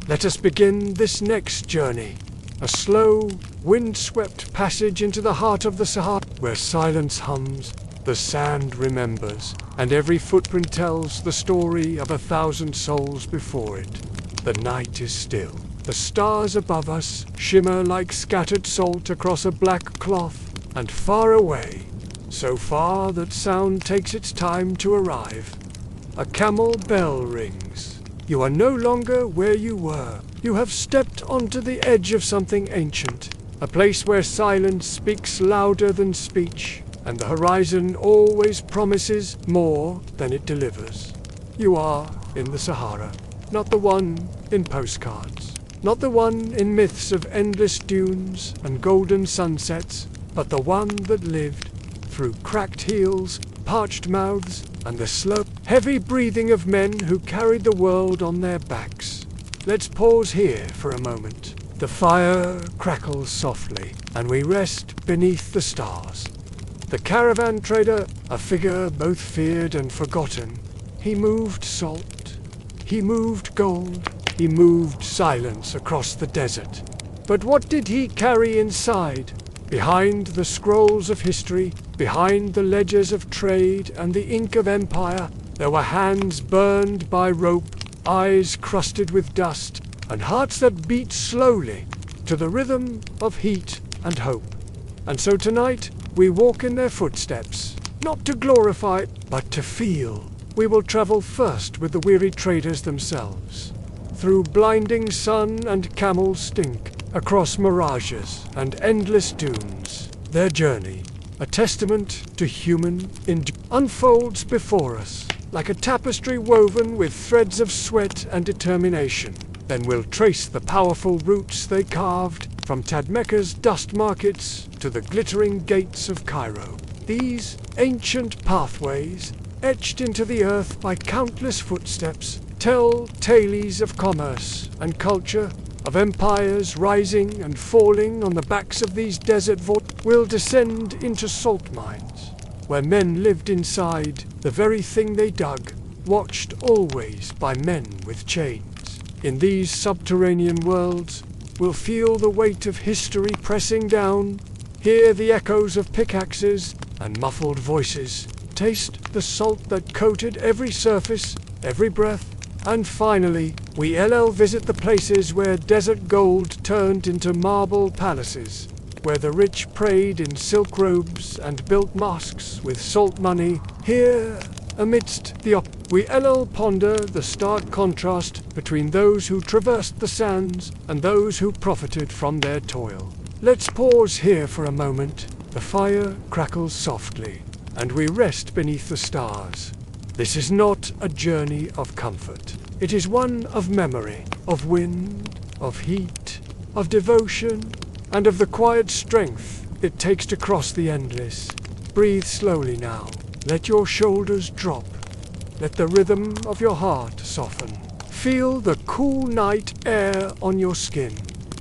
Let us begin this next journey. A slow, wind-swept passage into the heart of the Sahara, where silence hums, the sand remembers, and every footprint tells the story of 1,000 souls before it. The night is still. The stars above us shimmer like scattered salt across a black cloth, and far away, so far that sound takes its time to arrive, a camel bell rings. You are no longer where you were. You have stepped onto the edge of something ancient, a place where silence speaks louder than speech, and the horizon always promises more than it delivers. You are in the Sahara, not the one in postcards, not the one in myths of endless dunes and golden sunsets, but the one that lived through cracked heels, parched mouths, and the slow, heavy breathing of men who carried the world on their backs. Let's pause here for a moment. The fire crackles softly, and we rest beneath the stars. The caravan trader, a figure both feared and forgotten, he moved salt, he moved gold, he moved silence across the desert. But what did he carry inside? Behind the scrolls of history, behind the ledgers of trade and the ink of empire, there were hands burned by rope, eyes crusted with dust, and hearts that beat slowly to the rhythm of heat and hope. And so tonight, we walk in their footsteps, not to glorify, but to feel. We will travel first with the weary traders themselves, through blinding sun and camel stink, across mirages and endless dunes. Their journey, a testament to human endurance, unfolds before us, like a tapestry woven with threads of sweat and determination. Then we'll trace the powerful routes they carved, from Tadmekka's dust markets to the glittering gates of Cairo. These ancient pathways, etched into the earth by countless footsteps, tell tales of commerce and culture, of empires rising and falling on the backs of these desert vaults. We'll descend into salt mines, where men lived inside the very thing they dug, watched always by men with chains. In these subterranean worlds, we'll feel the weight of history pressing down, hear the echoes of pickaxes and muffled voices, taste the salt that coated every surface, every breath, and finally, we'll visit the places where desert gold turned into marble palaces, where the rich prayed in silk robes and built mosques with salt money. Here, amidst the we'll ponder the stark contrast between those who traversed the sands and those who profited from their toil. Let's pause here for a moment. The fire crackles softly, and we rest beneath the stars. This is not a journey of comfort. It is one of memory, of wind, of heat, of devotion, and of the quiet strength it takes to cross the endless. Breathe slowly now. Let your shoulders drop. Let the rhythm of your heart soften. Feel the cool night air on your skin,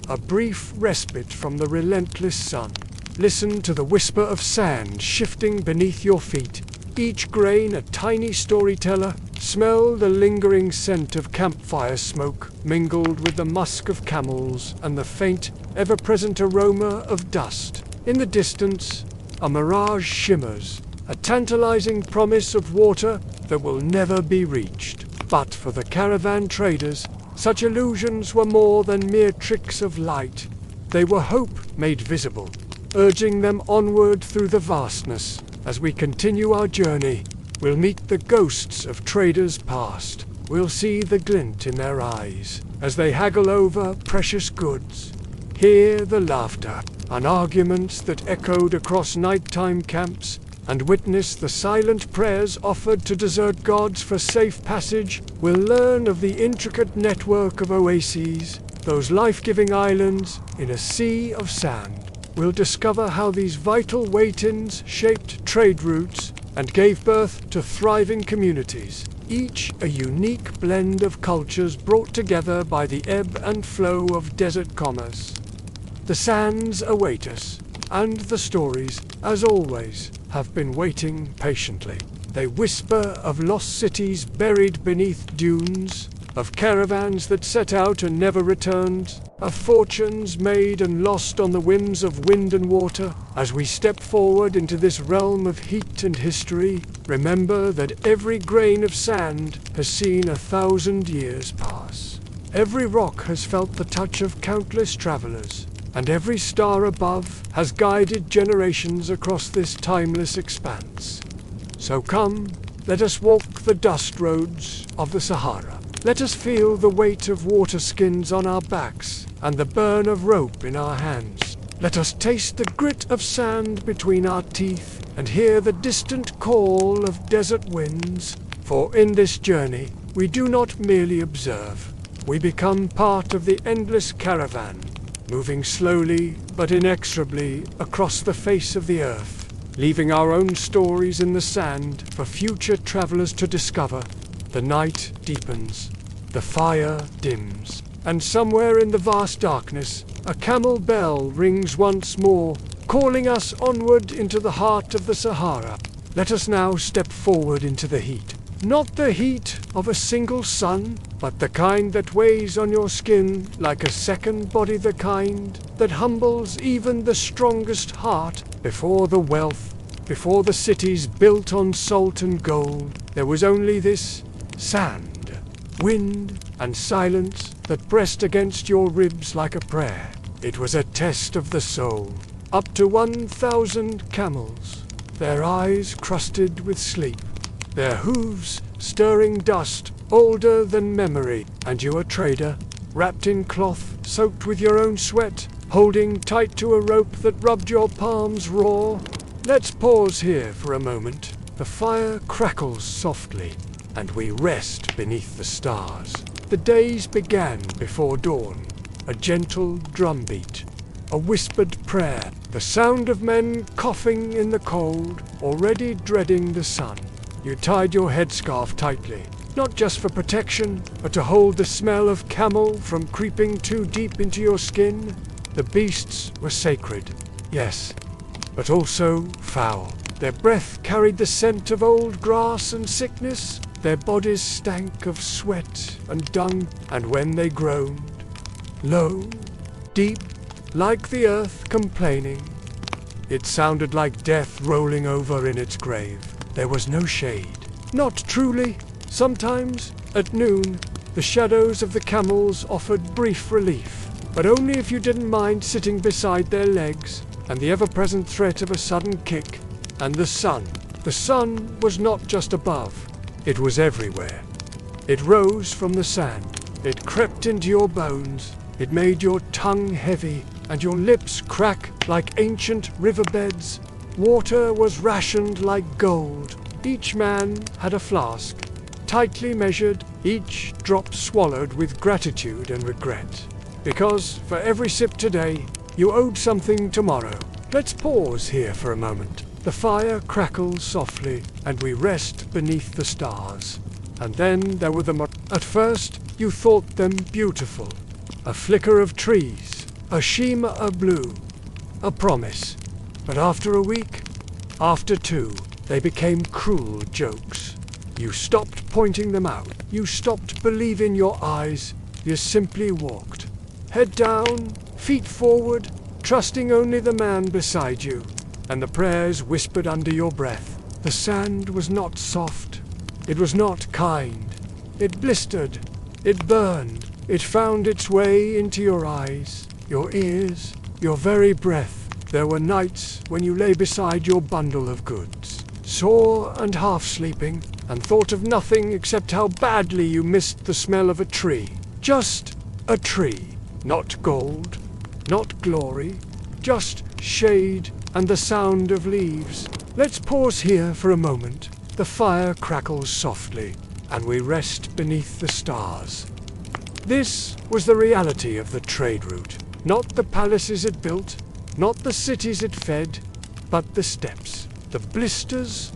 a brief respite from the relentless sun. Listen to the whisper of sand shifting beneath your feet, each grain a tiny storyteller. Smell the lingering scent of campfire smoke, mingled with the musk of camels and the faint, ever-present aroma of dust. In the distance, a mirage shimmers, a tantalizing promise of water that will never be reached. But for the caravan traders, such illusions were more than mere tricks of light. They were hope made visible, urging them onward through the vastness. As we continue our journey, we'll meet the ghosts of traders past. We'll see the glint in their eyes as they haggle over precious goods. Hear the laughter and arguments that echoed across nighttime camps, and witness the silent prayers offered to desert gods for safe passage. We'll learn of the intricate network of oases, those life-giving islands in a sea of sand. We'll discover how these vital way-ins shaped trade routes and gave birth to thriving communities, each a unique blend of cultures brought together by the ebb and flow of desert commerce. The sands await us, and the stories, as always, have been waiting patiently. They whisper of lost cities buried beneath dunes, of caravans that set out and never returned, of fortunes made and lost on the whims of wind and water. As we step forward into this realm of heat and history, remember that every grain of sand has seen 1,000 years pass. Every rock has felt the touch of countless travelers, and every star above has guided generations across this timeless expanse. So come, let us walk the dust roads of the Sahara. Let us feel the weight of water skins on our backs and the burn of rope in our hands. Let us taste the grit of sand between our teeth and hear the distant call of desert winds. For in this journey, we do not merely observe. We become part of the endless caravan, moving slowly but inexorably across the face of the earth, leaving our own stories in the sand for future travelers to discover. The night deepens, the fire dims, and somewhere in the vast darkness, a camel bell rings once more, calling us onward into the heart of the Sahara. Let us now step forward into the heat. Not the heat of a single sun, but the kind that weighs on your skin like a second body, the kind that humbles even the strongest heart. Before the wealth, before the cities built on salt and gold, there was only this sand, wind, and silence that pressed against your ribs like a prayer. It was a test of the soul. Up to 1,000 camels, their eyes crusted with sleep, their hooves stirring dust older than memory, and you a trader, wrapped in cloth soaked with your own sweat, holding tight to a rope that rubbed your palms raw. Let's pause here for a moment. The fire crackles softly, and we rest beneath the stars. The days began before dawn, a gentle drumbeat, a whispered prayer, the sound of men coughing in the cold, already dreading the sun. You tied your headscarf tightly, not just for protection, but to hold the smell of camel from creeping too deep into your skin. The beasts were sacred, yes, but also foul. Their breath carried the scent of old grass and sickness. Their bodies stank of sweat and dung, and when they groaned, low, deep, like the earth complaining, it sounded like death rolling over in its grave. There was no shade. Not truly. Sometimes, at noon, the shadows of the camels offered brief relief, but only if you didn't mind sitting beside their legs, and the ever-present threat of a sudden kick. And the sun. The sun was not just above. It was everywhere. It rose from the sand. It crept into your bones. It made your tongue heavy, and your lips crack like ancient riverbeds. Water was rationed like gold. Each man had a flask, tightly measured, each drop swallowed with gratitude and regret. Because for every sip today, you owed something tomorrow. Let's pause here for a moment. The fire crackles softly, and we rest beneath the stars. And then there were At first, you thought them beautiful. A flicker of trees, a shimmer of blue, a promise. But after a week, after two, they became cruel jokes. You stopped pointing them out. You stopped believing your eyes. You simply walked. Head down, feet forward, trusting only the man beside you. And the prayers whispered under your breath. The sand was not soft. It was not kind. It blistered. It burned. It found its way into your eyes, your ears, your very breath. There were nights when you lay beside your bundle of goods, sore and half-sleeping, and thought of nothing except how badly you missed the smell of a tree. Just a tree. Not gold, not glory, just shade and the sound of leaves. Let's pause here for a moment. The fire crackles softly, and we rest beneath the stars. This was the reality of the trade route. Not the palaces it built, not the cities it fed, but the steppes, the blisters,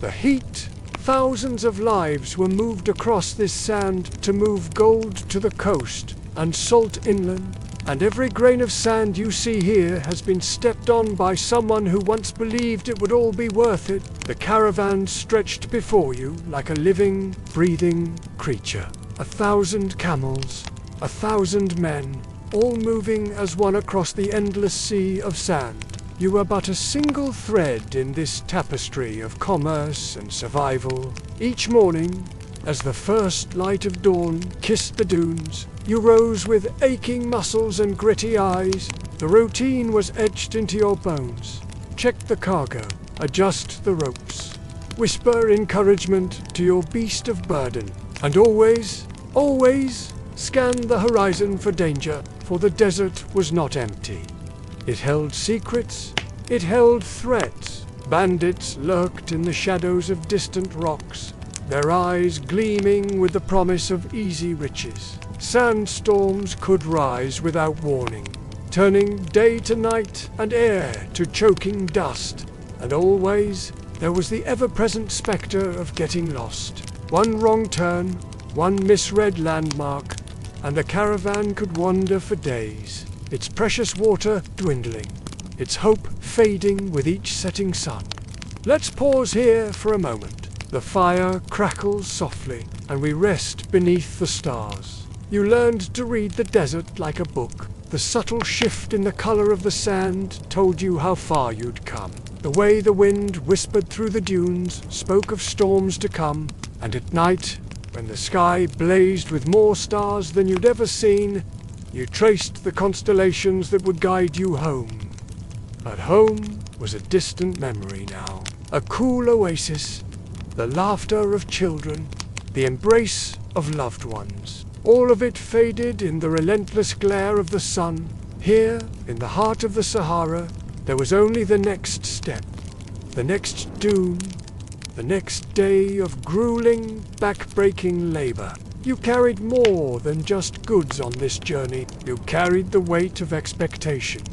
the heat. Thousands of lives were moved across this sand to move gold to the coast and salt inland, and every grain of sand you see here has been stepped on by someone who once believed it would all be worth it. The caravan stretched before you like a living, breathing creature. 1,000 camels, 1,000 men, all moving as one across the endless sea of sand. You were but a single thread in this tapestry of commerce and survival. Each morning, as the first light of dawn kissed the dunes, you rose with aching muscles and gritty eyes. The routine was etched into your bones. Check the cargo, adjust the ropes, whisper encouragement to your beast of burden, and always, always scan the horizon for danger, for the desert was not empty. It held secrets, it held threats. Bandits lurked in the shadows of distant rocks, their eyes gleaming with the promise of easy riches. Sandstorms could rise without warning, turning day to night and air to choking dust. And always there was the ever-present spectre of getting lost. One wrong turn, one misread landmark, and the caravan could wander for days, its precious water dwindling, its hope fading with each setting sun. Let's pause here for a moment. The fire crackles softly, and we rest beneath the stars. You learned to read the desert like a book. The subtle shift in the color of the sand told you how far you'd come. The way the wind whispered through the dunes spoke of storms to come, and at night, when the sky blazed with more stars than you'd ever seen, you traced the constellations that would guide you home. But home was a distant memory now, a cool oasis, the laughter of children, the embrace of loved ones. All of it faded in the relentless glare of the sun. Here, in the heart of the Sahara, there was only the next step, the next dune, the next day of grueling, back-breaking labor. You carried more than just goods on this journey. You carried the weight of expectation,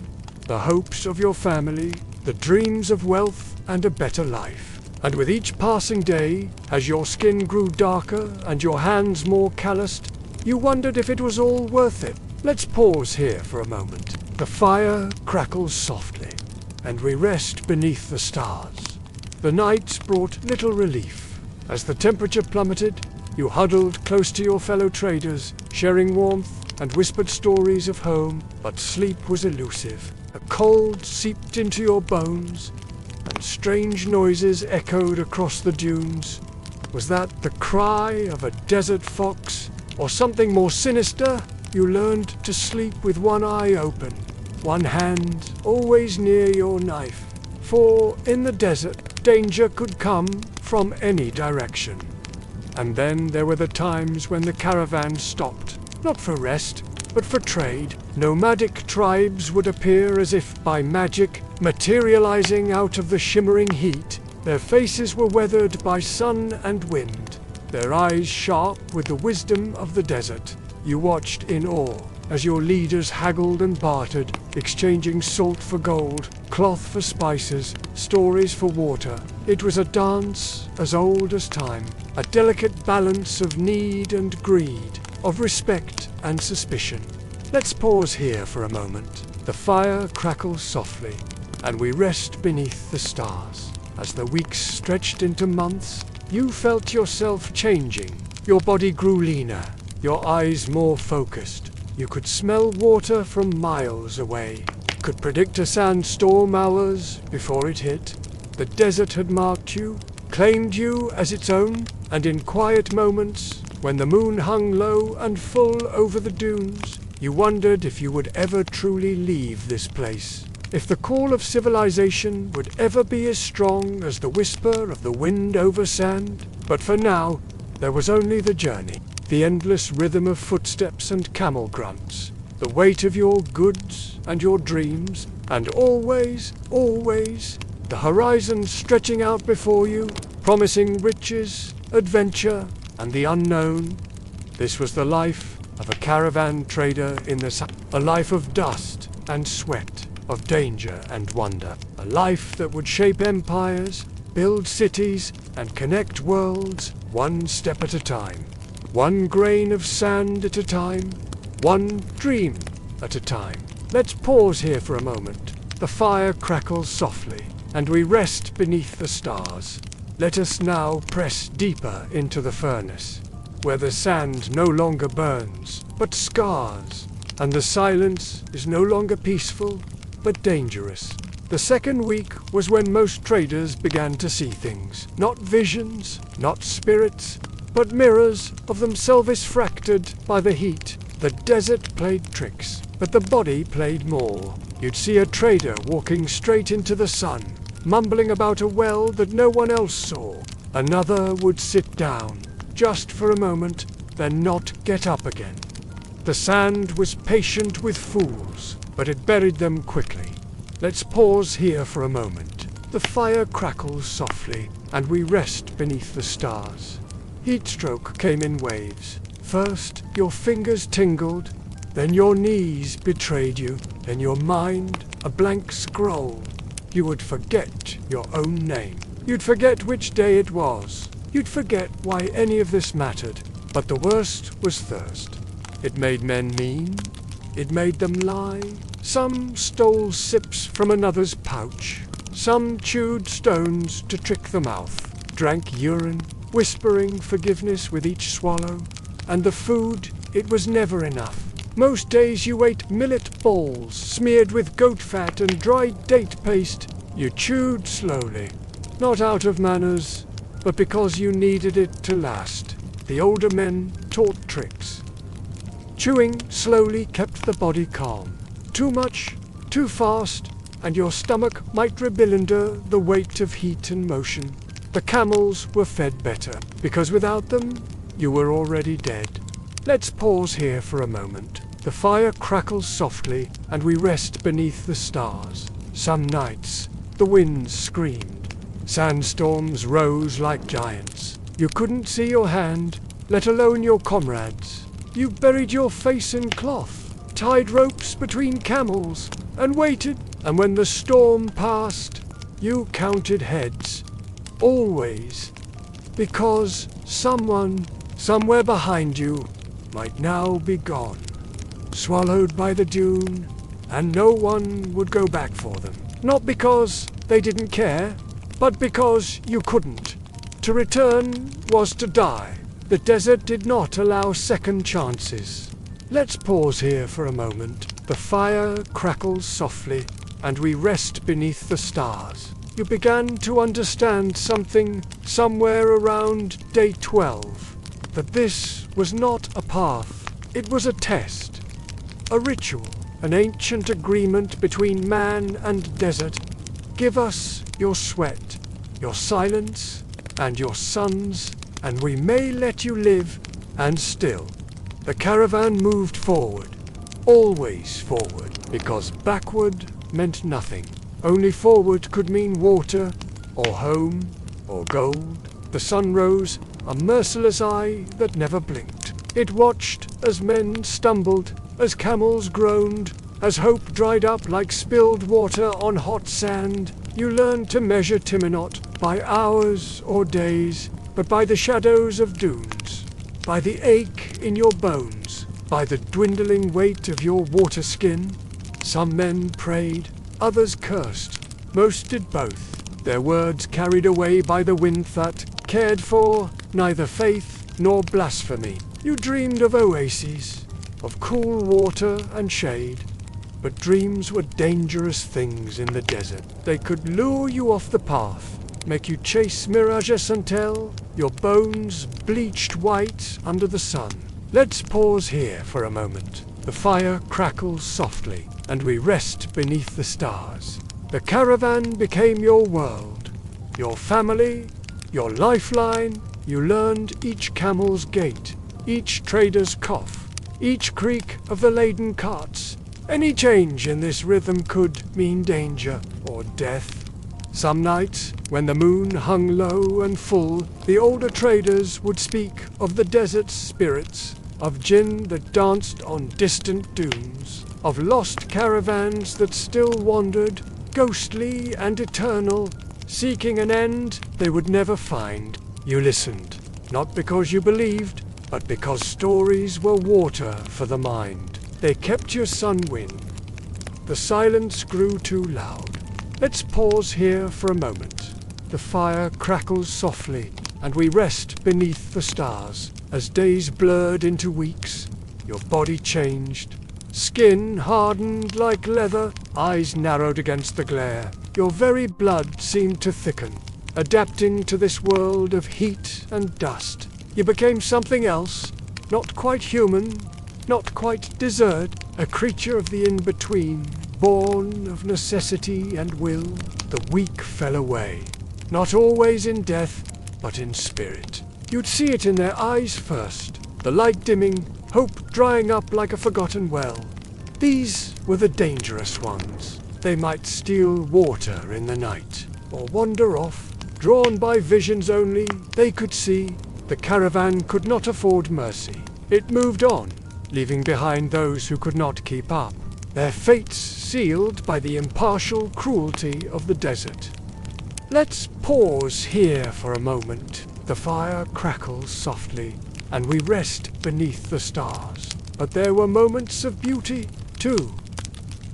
the hopes of your family, the dreams of wealth and a better life. And with each passing day, as your skin grew darker and your hands more calloused, you wondered if it was all worth it. Let's pause here for a moment. The fire crackles softly, and we rest beneath the stars. The night brought little relief. As the temperature plummeted, you huddled close to your fellow traders, sharing warmth and whispered stories of home, but sleep was elusive. The cold seeped into your bones, and strange noises echoed across the dunes. Was that the cry of a desert fox, or something more sinister? You learned to sleep with one eye open, one hand always near your knife, for in the desert, danger could come from any direction. And then there were the times when the caravan stopped, not for rest, but for trade. Nomadic tribes would appear as if by magic, materializing out of the shimmering heat. Their faces were weathered by sun and wind, their eyes sharp with the wisdom of the desert. You watched in awe as your leaders haggled and bartered, exchanging salt for gold, cloth for spices, stories for water. It was a dance as old as time, a delicate balance of need and greed, of respect and suspicion. Let's pause here for a moment. The fire crackles softly, and we rest beneath the stars. As the weeks stretched into months, you felt yourself changing. Your body grew leaner, your eyes more focused. You could smell water from miles away, could predict a sandstorm hours before it hit. The desert had marked you, claimed you as its own, and in quiet moments, when the moon hung low and full over the dunes, you wondered if you would ever truly leave this place, if the call of civilization would ever be as strong as the whisper of the wind over sand. But for now, there was only the journey, the endless rhythm of footsteps and camel grunts, the weight of your goods and your dreams, and always, always, the horizon stretching out before you, promising riches, adventure, and the unknown. This was the life of a caravan trader in the Sahara, a life of dust and sweat, of danger and wonder, a life that would shape empires, build cities, and connect worlds one step at a time, one grain of sand at a time, one dream at a time. Let's pause here for a moment. The fire crackles softly, and we rest beneath the stars. Let us now press deeper into the furnace. where the sand no longer burns, but scars, and the silence is no longer peaceful, but dangerous. The second week was when most traders began to see things. Not visions, not spirits, but mirrors of themselves fractured by the heat. The desert played tricks, but the body played more. You'd see a trader walking straight into the sun, mumbling about a well that no one else saw. Another would sit down, just for a moment, then not get up again. The sand was patient with fools, but it buried them quickly. Let's pause here for a moment. The fire crackles softly, and we rest beneath the stars. Heatstroke came in waves. First, your fingers tingled, then your knees betrayed you, then your mind, a blank scroll. You would forget your own name. You'd forget which day it was. You'd forget why any of this mattered. But the worst was thirst. It made men mean. It made them lie. Some stole sips from another's pouch. Some chewed stones to trick the mouth, drank urine, whispering forgiveness with each swallow. And the food, it was never enough. Most days you ate millet balls smeared with goat fat and dried date paste. You chewed slowly, not out of manners, but because you needed it to last. The older men taught tricks. Chewing slowly kept the body calm. Too much, too fast, and your stomach might rebel under the weight of heat and motion. The camels were fed better, because without them, you were already dead. Let's pause here for a moment. The fire crackles softly, and we rest beneath the stars. Some nights, the winds screamed. Sandstorms rose like giants. You couldn't see your hand, let alone your comrades. You buried your face in cloth, tied ropes between camels, and waited. And when the storm passed, you counted heads. Always. Because someone, somewhere behind you, might now be gone. Swallowed by the dune, and no one would go back for them. Not because they didn't care, but because you couldn't. To return was to die. The desert did not allow second chances. Let's pause here for a moment. The fire crackles softly, and we rest beneath the stars. You began to understand something somewhere around day 12. That this was not a path. It was a test. A ritual. An ancient agreement between man and desert. Give us your sweat, your silence, and your sons, and we may let you live. And still, the caravan moved forward. Always forward, because backward meant nothing. Only forward could mean water, or home, or gold. The sun rose, a merciless eye that never blinked. It watched as men stumbled, as camels groaned, as hope dried up like spilled water on hot sand. You learned to measure Timinot by hours or days, but by the shadows of dunes, by the ache in your bones, by the dwindling weight of your water skin. Some men prayed, others cursed. Most did both, their words carried away by the wind that cared for neither faith nor blasphemy. You dreamed of oases, of cool water and shade, but dreams were dangerous things in the desert. They could lure you off the path, make you chase mirages until your bones bleached white under the sun. Let's pause here for a moment. The fire crackles softly, and we rest beneath the stars. The caravan became your world, your family, your lifeline. You learned each camel's gait, each trader's cough, each creak of the laden carts. Any change in this rhythm could mean danger or death. Some nights, when the moon hung low and full, the older traders would speak of the desert's spirits, of jinn that danced on distant dunes, of lost caravans that still wandered, ghostly and eternal, seeking an end they would never find. You listened, not because you believed, but because stories were water for the mind. They kept your sun wind. The silence grew too loud. Let's pause here for a moment. The fire crackles softly, and we rest beneath the stars. As days blurred into weeks, your body changed. Skin hardened like leather, eyes narrowed against the glare. Your very blood seemed to thicken, adapting to this world of heat and dust. You became something else, not quite human, not quite desert, a creature of the in-between, born of necessity and will. The weak fell away, not always in death, but in spirit. You'd see it in their eyes first, the light dimming, hope drying up like a forgotten well. These were the dangerous ones. They might steal water in the night, or wander off, drawn by visions only they could see. The caravan could not afford mercy. It moved on, leaving behind those who could not keep up, their fates sealed by the impartial cruelty of the desert. Let's pause here for a moment. The fire crackles softly, and we rest beneath the stars. But there were moments of beauty, too.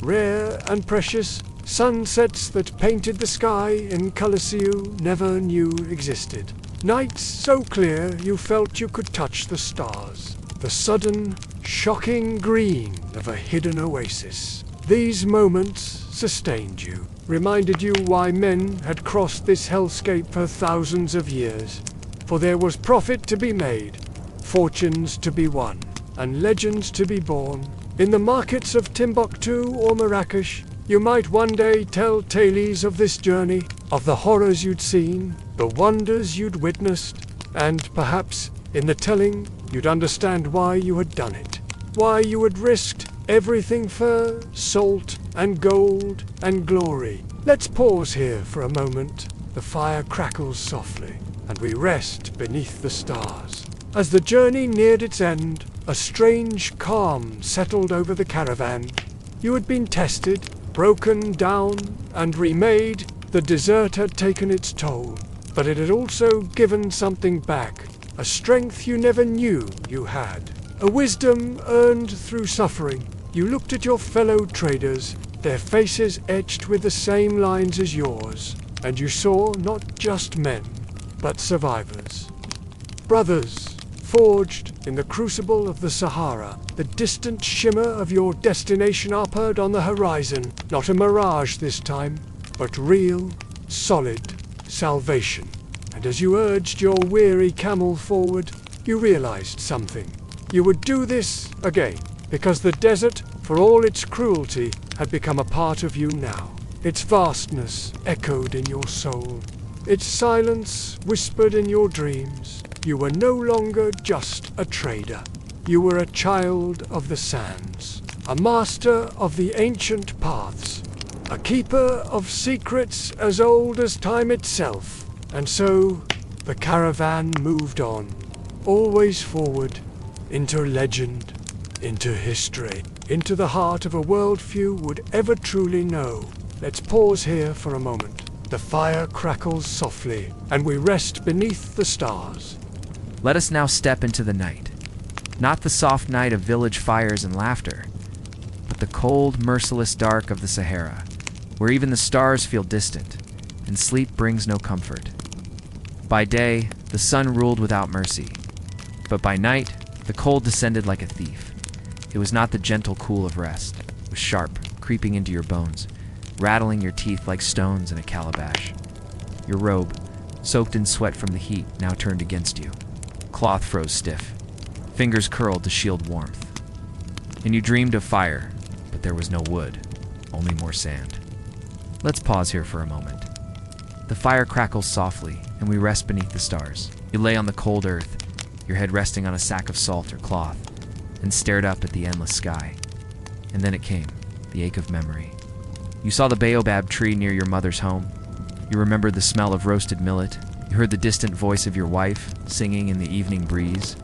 Rare and precious sunsets that painted the sky in colors you never knew existed. Nights so clear you felt you could touch the stars. The sudden, shocking green of a hidden oasis. These moments sustained you, reminded you why men had crossed this hellscape for thousands of years. For there was profit to be made, fortunes to be won, and legends to be born. In the markets of Timbuktu or Marrakesh, you might one day tell tales of this journey, of the horrors you'd seen, the wonders you'd witnessed, and perhaps, in the telling, you'd understand why you had done it, why you had risked everything for salt and gold and glory. Let's pause here for a moment. The fire crackles softly, and we rest beneath the stars. As the journey neared its end, a strange calm settled over the caravan. You had been tested, broken down, and remade. The desert had taken its toll, but it had also given something back, a strength you never knew you had, a wisdom earned through suffering. You looked at your fellow traders, their faces etched with the same lines as yours, and you saw not just men, but survivors. Brothers, forged in the crucible of the Sahara, the distant shimmer of your destination upward on the horizon, not a mirage this time, but real, solid salvation. And as you urged your weary camel forward, you realized something. You would do this again, because the desert, for all its cruelty, had become a part of you now. Its vastness echoed in your soul. Its silence whispered in your dreams. You were no longer just a trader. You were a child of the sands, a master of the ancient paths, a keeper of secrets as old as time itself. And so, the caravan moved on, always forward, into legend, into history, into the heart of a world few would ever truly know. Let's pause here for a moment. The fire crackles softly, and we rest beneath the stars. Let us now step into the night. Not the soft night of village fires and laughter, but the cold, merciless dark of the Sahara, where even the stars feel distant, and sleep brings no comfort. By day, the sun ruled without mercy, but by night, the cold descended like a thief. It was not the gentle cool of rest. It was sharp, creeping into your bones, rattling your teeth like stones in a calabash. Your robe, soaked in sweat from the heat, now turned against you. Cloth froze stiff, fingers curled to shield warmth. And you dreamed of fire, but there was no wood, only more sand. Let's pause here for a moment. The fire crackles softly, and we rest beneath the stars. You lay on the cold earth, your head resting on a sack of salt or cloth, and stared up at the endless sky. And then it came, the ache of memory. You saw the baobab tree near your mother's home. You remembered the smell of roasted millet. You heard the distant voice of your wife singing in the evening breeze.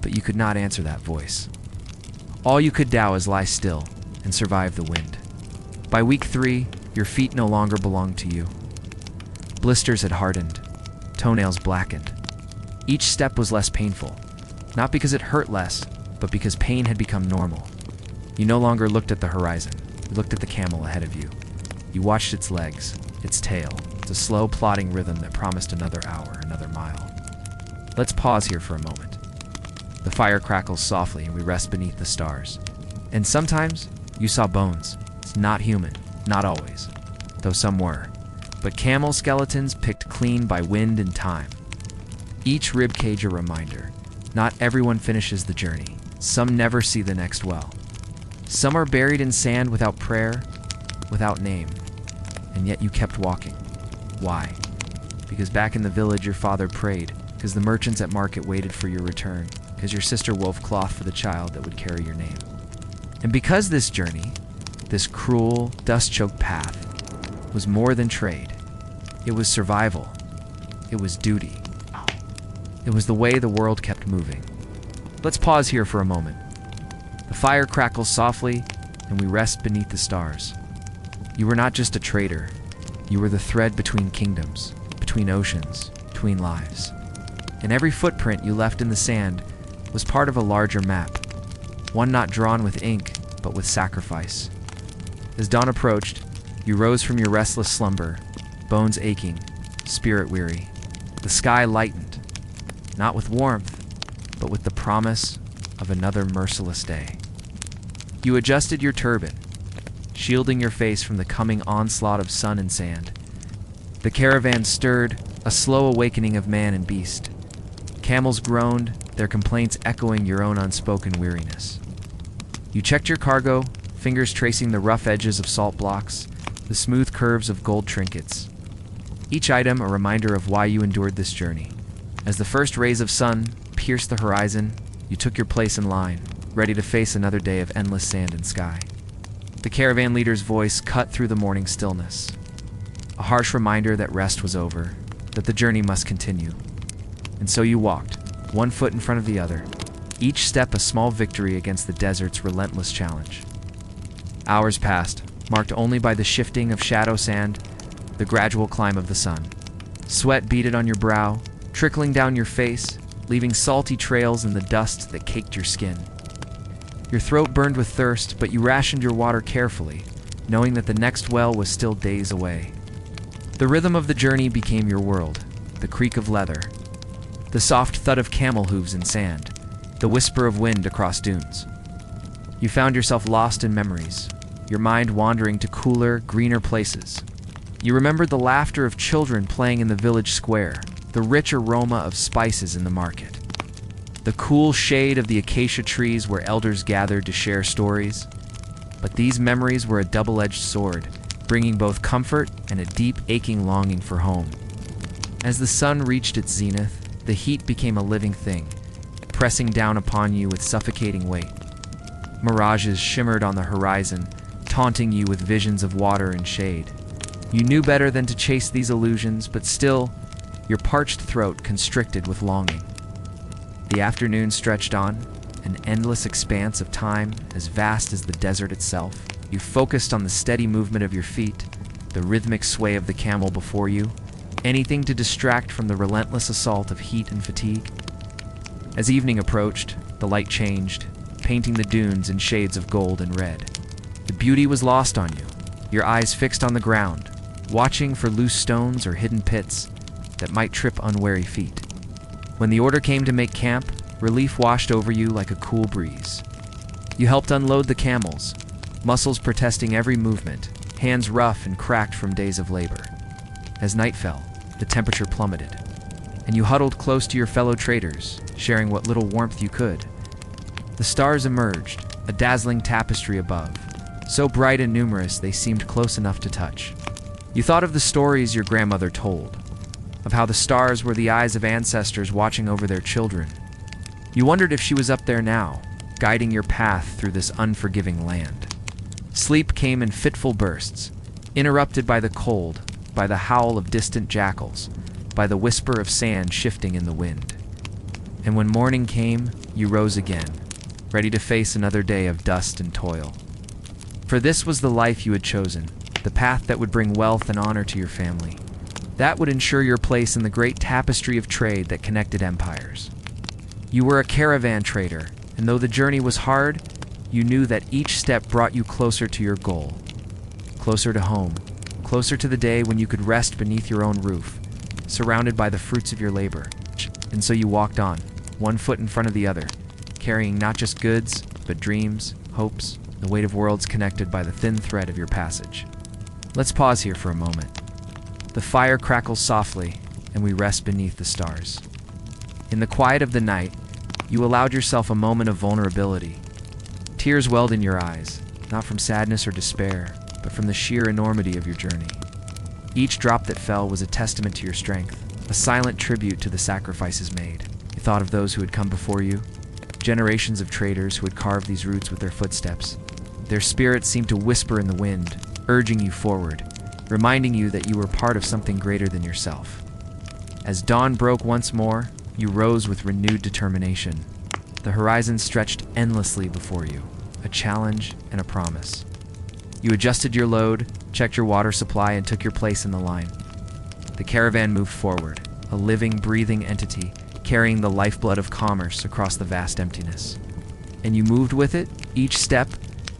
But you could not answer that voice. All you could do is lie still and survive the wind. By week 3, your feet no longer belonged to you. Blisters had hardened, toenails blackened. Each step was less painful, not because it hurt less, but because pain had become normal. You no longer looked at the horizon. You looked at the camel ahead of you. You watched its legs, its tail, the slow plodding rhythm that promised another hour, another mile. Let's pause here for a moment. The fire crackles softly and we rest beneath the stars. And sometimes you saw bones. It's not human, not always, though some were. But camel skeletons picked clean by wind and time. Each rib cage a reminder. Not everyone finishes the journey. Some never see the next well. Some are buried in sand without prayer, without name. And yet you kept walking. Why? Because back in the village your father prayed, because the merchants at market waited for your return, because your sister wove cloth for the child that would carry your name. And because this journey, this cruel, dust-choked path, was more than trade. It was survival. It was duty. It was the way the world kept moving. Let's pause here for a moment. The fire crackles softly, and we rest beneath the stars. You were not just a trader. You were the thread between kingdoms, between oceans, between lives. And every footprint you left in the sand was part of a larger map, one not drawn with ink, but with sacrifice. As dawn approached, you rose from your restless slumber, bones aching, spirit weary. The sky lightened, not with warmth, but with the promise of another merciless day. You adjusted your turban, shielding your face from the coming onslaught of sun and sand. The caravan stirred, a slow awakening of man and beast. Camels groaned, their complaints echoing your own unspoken weariness. You checked your cargo, fingers tracing the rough edges of salt blocks, the smooth curves of gold trinkets. Each item a reminder of why you endured this journey. As the first rays of sun pierced the horizon, you took your place in line, ready to face another day of endless sand and sky. The caravan leader's voice cut through the morning stillness, a harsh reminder that rest was over, that the journey must continue. And so you walked, one foot in front of the other, each step a small victory against the desert's relentless challenge. Hours passed, marked only by the shifting of shadow sand, the gradual climb of the sun. Sweat beaded on your brow, trickling down your face, leaving salty trails in the dust that caked your skin. Your throat burned with thirst, but you rationed your water carefully, knowing that the next well was still days away. The rhythm of the journey became your world, the creak of leather, the soft thud of camel hooves in sand, the whisper of wind across dunes. You found yourself lost in memories, your mind wandering to cooler, greener places. You remembered the laughter of children playing in the village square, the rich aroma of spices in the market, the cool shade of the acacia trees where elders gathered to share stories. But these memories were a double-edged sword, bringing both comfort and a deep, aching longing for home. As the sun reached its zenith, the heat became a living thing, pressing down upon you with suffocating weight. Mirages shimmered on the horizon, taunting you with visions of water and shade. You knew better than to chase these illusions, but still, your parched throat constricted with longing. The afternoon stretched on, an endless expanse of time as vast as the desert itself. You focused on the steady movement of your feet, the rhythmic sway of the camel before you, anything to distract from the relentless assault of heat and fatigue. As evening approached, the light changed, painting the dunes in shades of gold and red. The beauty was lost on you, your eyes fixed on the ground, watching for loose stones or hidden pits that might trip unwary feet. When the order came to make camp, relief washed over you like a cool breeze. You helped unload the camels, muscles protesting every movement, hands rough and cracked from days of labor. As night fell, the temperature plummeted, and you huddled close to your fellow traders, sharing what little warmth you could. The stars emerged, a dazzling tapestry above, so bright and numerous they seemed close enough to touch. You thought of the stories your grandmother told, of how the stars were the eyes of ancestors watching over their children. You wondered if she was up there now, guiding your path through this unforgiving land. Sleep came in fitful bursts, interrupted by the cold, by the howl of distant jackals, by the whisper of sand shifting in the wind. And when morning came, you rose again, ready to face another day of dust and toil. For this was the life you had chosen, the path that would bring wealth and honor to your family. That would ensure your place in the great tapestry of trade that connected empires. You were a caravan trader, and though the journey was hard, you knew that each step brought you closer to your goal, closer to home, closer to the day when you could rest beneath your own roof, surrounded by the fruits of your labor. And so you walked on, one foot in front of the other, carrying not just goods, but dreams, hopes, the weight of worlds connected by the thin thread of your passage. Let's pause here for a moment. The fire crackles softly, and we rest beneath the stars. In the quiet of the night, you allowed yourself a moment of vulnerability. Tears welled in your eyes, not from sadness or despair, but from the sheer enormity of your journey. Each drop that fell was a testament to your strength, a silent tribute to the sacrifices made. You thought of those who had come before you, generations of traders who had carved these routes with their footsteps. Their spirits seemed to whisper in the wind, urging you forward, reminding you that you were part of something greater than yourself. As dawn broke once more, you rose with renewed determination. The horizon stretched endlessly before you, a challenge and a promise. You adjusted your load, checked your water supply, and took your place in the line. The caravan moved forward, a living, breathing entity, carrying the lifeblood of commerce across the vast emptiness. And you moved with it, each step,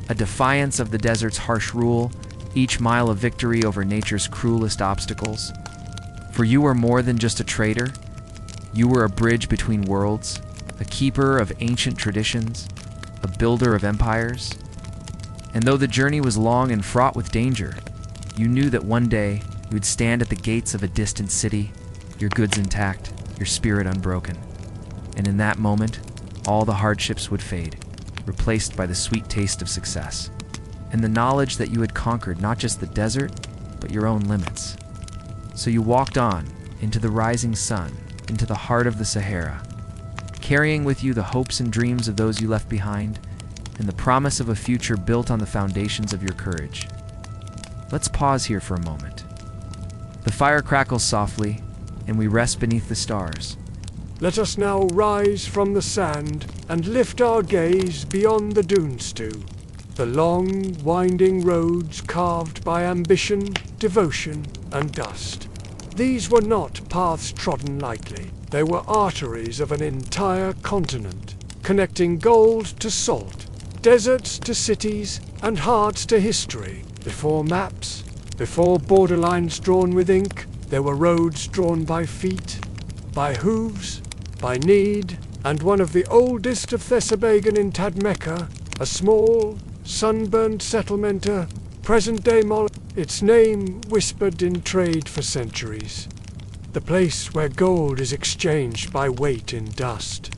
a defiance of the desert's harsh rule, each mile a victory over nature's cruelest obstacles. For you were more than just a trader. You were a bridge between worlds, a keeper of ancient traditions, a builder of empires. And though the journey was long and fraught with danger, you knew that one day you would stand at the gates of a distant city, your goods intact, your spirit unbroken. And in that moment, all the hardships would fade, replaced by the sweet taste of success, and the knowledge that you had conquered not just the desert, but your own limits. So you walked on, into the rising sun, into the heart of the Sahara, carrying with you the hopes and dreams of those you left behind, and the promise of a future built on the foundations of your courage. Let's pause here for a moment. The fire crackles softly, and we rest beneath the stars. Let us now rise from the sand and lift our gaze beyond the dunes to the long, winding roads carved by ambition, devotion, and dust. These were not paths trodden lightly. They were arteries of an entire continent, connecting gold to salt, deserts to cities, and hearts to history. Before maps, before borderlines drawn with ink, there were roads drawn by feet, by hooves, by need, and one of the oldest of Thessabagan in Tadmeka, a small, sunburned settlement, present-day its name whispered in trade for centuries. The place where gold is exchanged by weight in dust.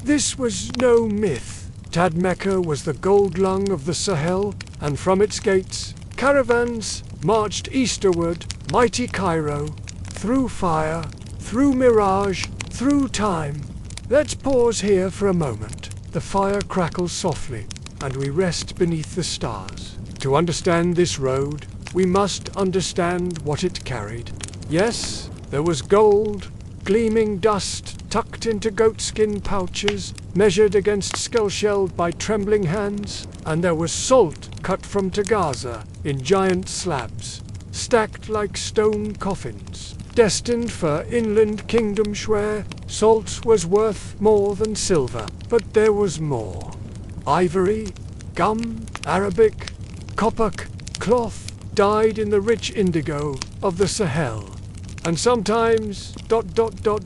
This was no myth. Tadmeka was the gold lung of the Sahel, and from its gates, caravans marched easterward, mighty Cairo, through fire, through mirage, through time. Let's pause here for a moment. The fire crackles softly, and we rest beneath the stars. To understand this road, we must understand what it carried. Yes, there was gold, gleaming dust tucked into goatskin pouches, measured against skull shelled by trembling hands, and there was salt cut from Tagaza in giant slabs, stacked like stone coffins, destined for inland kingdoms where salt was worth more than silver. But there was more. Ivory, gum, Arabic, copper, cloth, dyed in the rich indigo of the Sahel. And sometimes,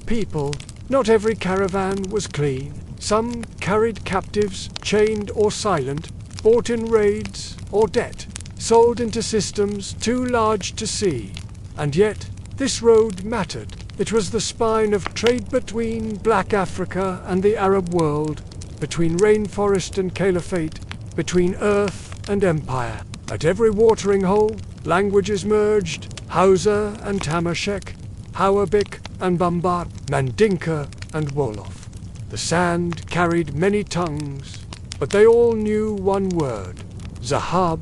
people. Not every caravan was clean. Some carried captives, chained or silent, bought in raids or debt, sold into systems too large to see. And yet, this road mattered. It was the spine of trade between Black Africa and the Arab world, between rainforest and caliphate, between earth and empire. At every watering hole, languages merged, Hausa and Tamashek, Hawabik and Bambar, Mandinka and Wolof. The sand carried many tongues, but they all knew one word: Zahab,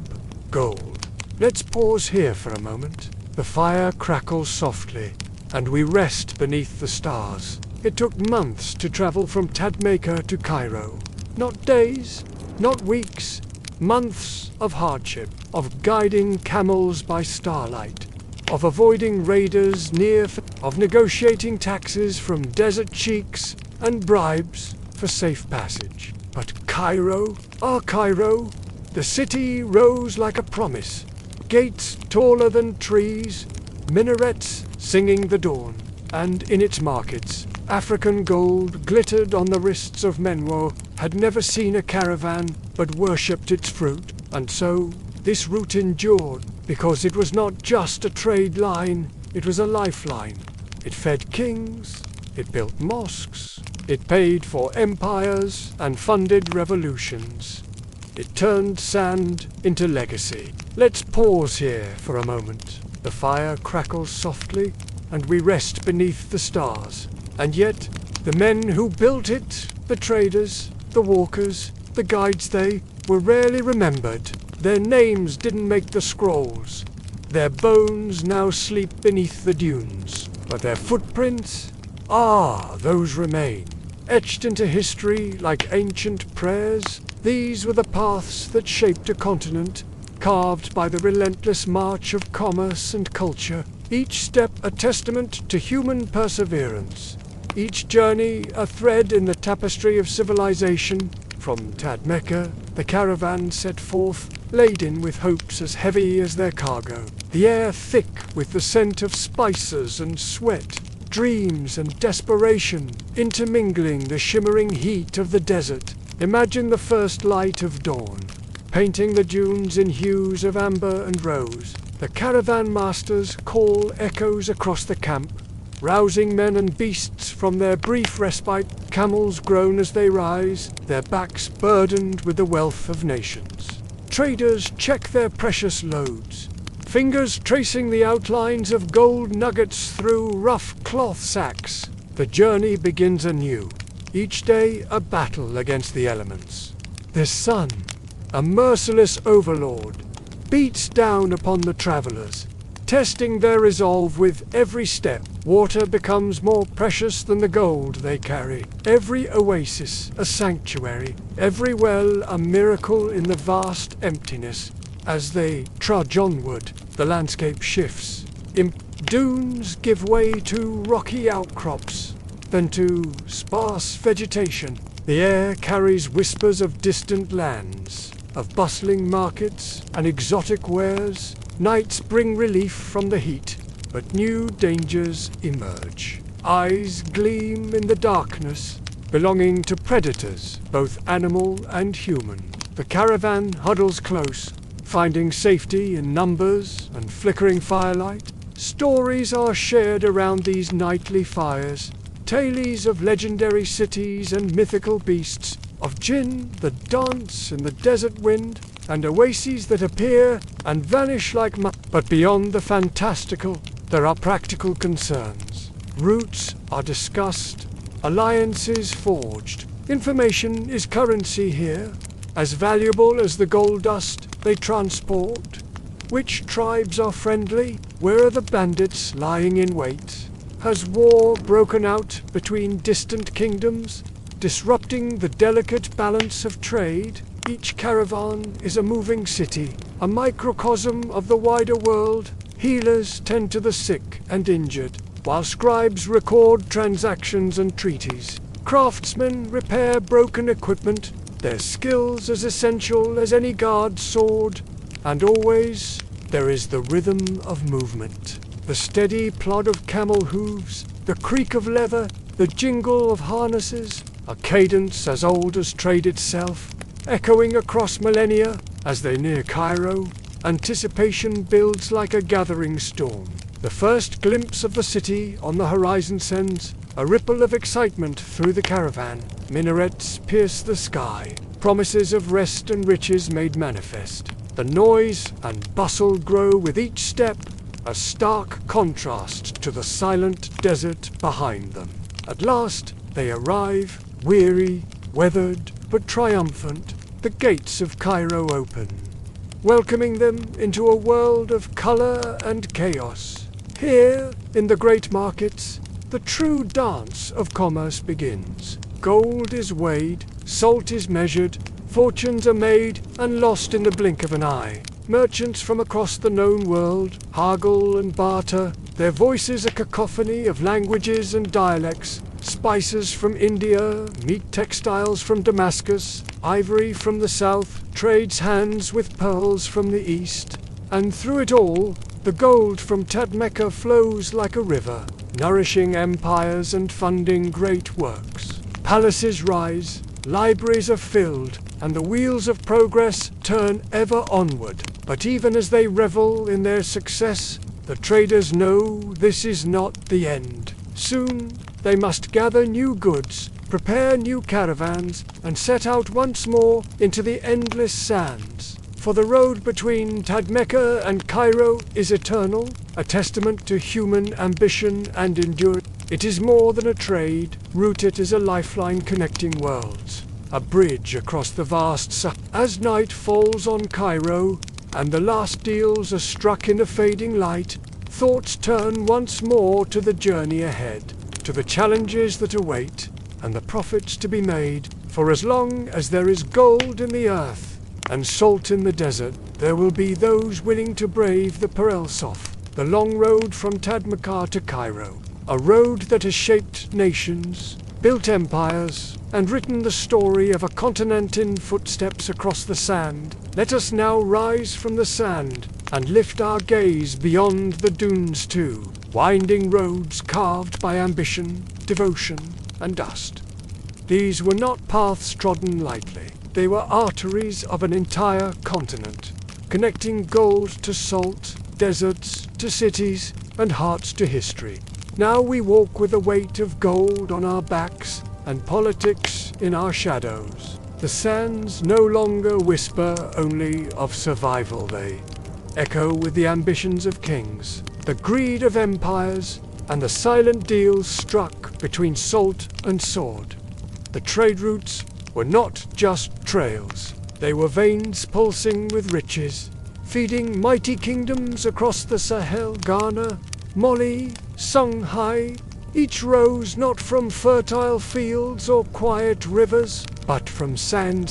gold. Let's pause here for a moment. The fire crackles softly, and we rest beneath the stars. It took months to travel from Tadmeka to Cairo. Not days, not weeks, months of hardship, of guiding camels by starlight, of avoiding raiders of negotiating taxes from desert sheiks and bribes for safe passage. But Cairo, our Cairo, the city rose like a promise. Gates taller than trees, minarets singing the dawn, and in its markets, African gold glittered on the wrists of Menwo, had never seen a caravan, but worshipped its fruit. And so, this route endured, because it was not just a trade line, it was a lifeline. It fed kings, it built mosques, it paid for empires and funded revolutions. It turned sand into legacy. Let's pause here for a moment. The fire crackles softly, and we rest beneath the stars. And yet, the men who built it, the traders, the walkers, the guides, they were rarely remembered. Their names didn't make the scrolls. Their bones now sleep beneath the dunes. But their footprints, those remain. Etched into history like ancient prayers, these were the paths that shaped a continent, carved by the relentless march of commerce and culture. Each step a testament to human perseverance. Each journey a thread in the tapestry of civilization. From Tadmeka, the caravan set forth, laden with hopes as heavy as their cargo. The air thick with the scent of spices and sweat, dreams and desperation, intermingling the shimmering heat of the desert. Imagine the first light of dawn, painting the dunes in hues of amber and rose. The caravan master's call echoes across the camp, rousing men and beasts from their brief respite. Camels groan as they rise, their backs burdened with the wealth of nations. Traders check their precious loads, fingers tracing the outlines of gold nuggets through rough cloth sacks. The journey begins anew, each day a battle against the elements. The sun, a merciless overlord, beats down upon the travelers, testing their resolve with every step. Water becomes more precious than the gold they carry. Every oasis a sanctuary, every well a miracle in the vast emptiness. As they trudge onward, the landscape shifts. Dunes give way to rocky outcrops, then to sparse vegetation. The air carries whispers of distant lands, of bustling markets and exotic wares. Nights bring relief from the heat, but new dangers emerge. Eyes gleam in the darkness, belonging to predators, both animal and human. The caravan huddles close, finding safety in numbers and flickering firelight. Stories are shared around these nightly fires, tales of legendary cities and mythical beasts, of jinn that dance in the desert wind, and oases that appear and vanish like But beyond the fantastical, there are practical concerns. Routes are discussed, alliances forged. Information is currency here, as valuable as the gold dust they transport. Which tribes are friendly? Where are the bandits lying in wait? Has war broken out between distant kingdoms, disrupting the delicate balance of trade? Each caravan is a moving city, a microcosm of the wider world. Healers tend to the sick and injured, while scribes record transactions and treaties. Craftsmen repair broken equipment, their skills as essential as any guard's sword. And always, there is the rhythm of movement. The steady plod of camel hooves, the creak of leather, the jingle of harnesses, a cadence as old as trade itself, echoing across millennia. As they near Cairo, anticipation builds like a gathering storm. The first glimpse of the city on the horizon sends a ripple of excitement through the caravan. Minarets pierce the sky, promises of rest and riches made manifest. The noise and bustle grow with each step, a stark contrast to the silent desert behind them. At last, they arrive, weary, weathered, but triumphant. The gates of Cairo open, welcoming them into a world of color and chaos. Here, in the great markets, the true dance of commerce begins. Gold is weighed, salt is measured, fortunes are made and lost in the blink of an eye. Merchants from across the known world haggle and barter, their voices a cacophony of languages and dialects. Spices from India, meat textiles from Damascus, ivory from the south, trades hands with pearls from the east. And through it all, the gold from Tadmeka flows like a river, nourishing empires and funding great works. Palaces rise, libraries are filled, and the wheels of progress turn ever onward. But even as they revel in their success, the traders know this is not the end. Soon they must gather new goods, prepare new caravans, and set out once more into the endless sands. For the road between Tadmeka and Cairo is eternal, a testament to human ambition and endurance. It is more than a trade, rooted as a lifeline connecting worlds, a bridge across the vast Sahara. As night falls on Cairo, and the last deals are struck in the fading light, thoughts turn once more to the journey ahead, to the challenges that await, and the profits to be made. For as long as there is gold in the earth and salt in the desert, there will be those willing to brave the Perelsof, the long road from Tadmeka to Cairo, a road that has shaped nations, built empires, and written the story of a continent in footsteps across the sand. Let us now rise from the sand and lift our gaze beyond the dunes too, winding roads carved by ambition, devotion, and dust. These were not paths trodden lightly. They were arteries of an entire continent, connecting gold to salt, deserts to cities, and hearts to history. Now we walk with the weight of gold on our backs and politics in our shadows. The sands no longer whisper only of survival, they echo with the ambitions of kings, the greed of empires, and the silent deals struck between salt and sword. The trade routes were not just trails, they were veins pulsing with riches, feeding mighty kingdoms across the Sahel. Ghana, Mali, Songhai, each rose not from fertile fields or quiet rivers, but from sand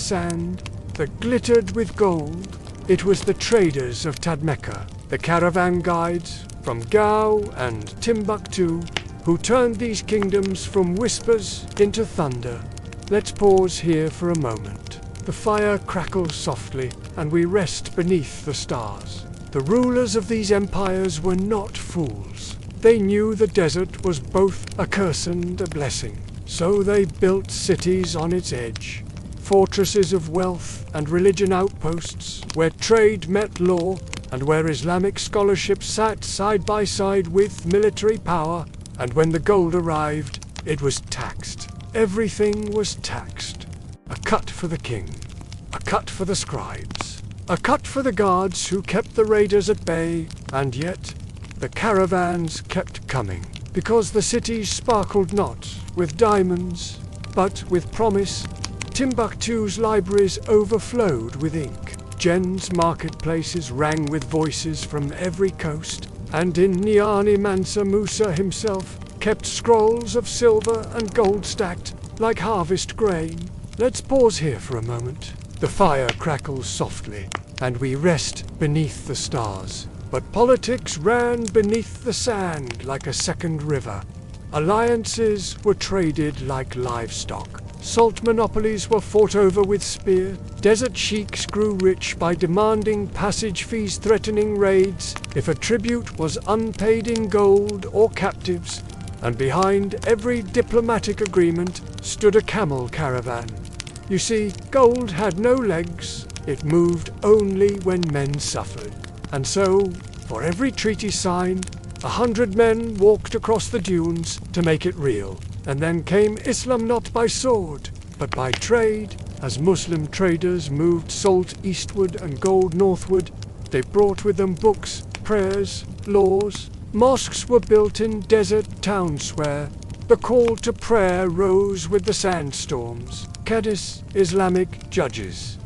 that glittered with gold. It was the traders of Tadmeka, the caravan guides from Gao and Timbuktu, who turned these kingdoms from whispers into thunder. Let's pause here for a moment. The fire crackles softly, and we rest beneath the stars. The rulers of these empires were not fools. They knew the desert was both a curse and a blessing. So they built cities on its edge, fortresses of wealth and religion outposts, where trade met law and where Islamic scholarship sat side by side with military power. And when the gold arrived, it was taxed. Everything was taxed. A cut for the king, a cut for the scribes, a cut for the guards who kept the raiders at bay, and yet the caravans kept coming, because the cities sparkled not with diamonds, but with promise. Timbuktu's libraries overflowed with ink. Jen's marketplaces rang with voices from every coast, and in Niani Mansa Musa himself kept scrolls of silver and gold stacked like harvest grain. Let's pause here for a moment. The fire crackles softly, and we rest beneath the stars. But politics ran beneath the sand like a second river. Alliances were traded like livestock. Salt monopolies were fought over with spear. Desert sheiks grew rich by demanding passage fees, threatening raids if a tribute was unpaid in gold or captives. And behind every diplomatic agreement stood a camel caravan. You see, gold had no legs. It moved only when men suffered. And so, for every treaty signed, 100 men walked across the dunes to make it real. And then came Islam, not by sword, but by trade. As Muslim traders moved salt eastward and gold northward, they brought with them books, prayers, laws. Mosques were built in desert towns where the call to prayer rose with the sandstorms. Qadis, Islamic judges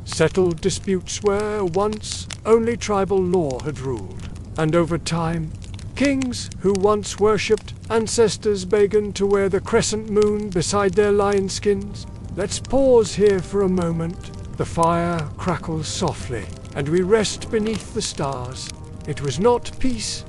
settled disputes where once only tribal law had ruled. And over time, kings who once worshipped ancestors began to wear the crescent moon beside their lion skins. Let's pause here for a moment. The fire crackles softly, and we rest beneath the stars. It was not peace,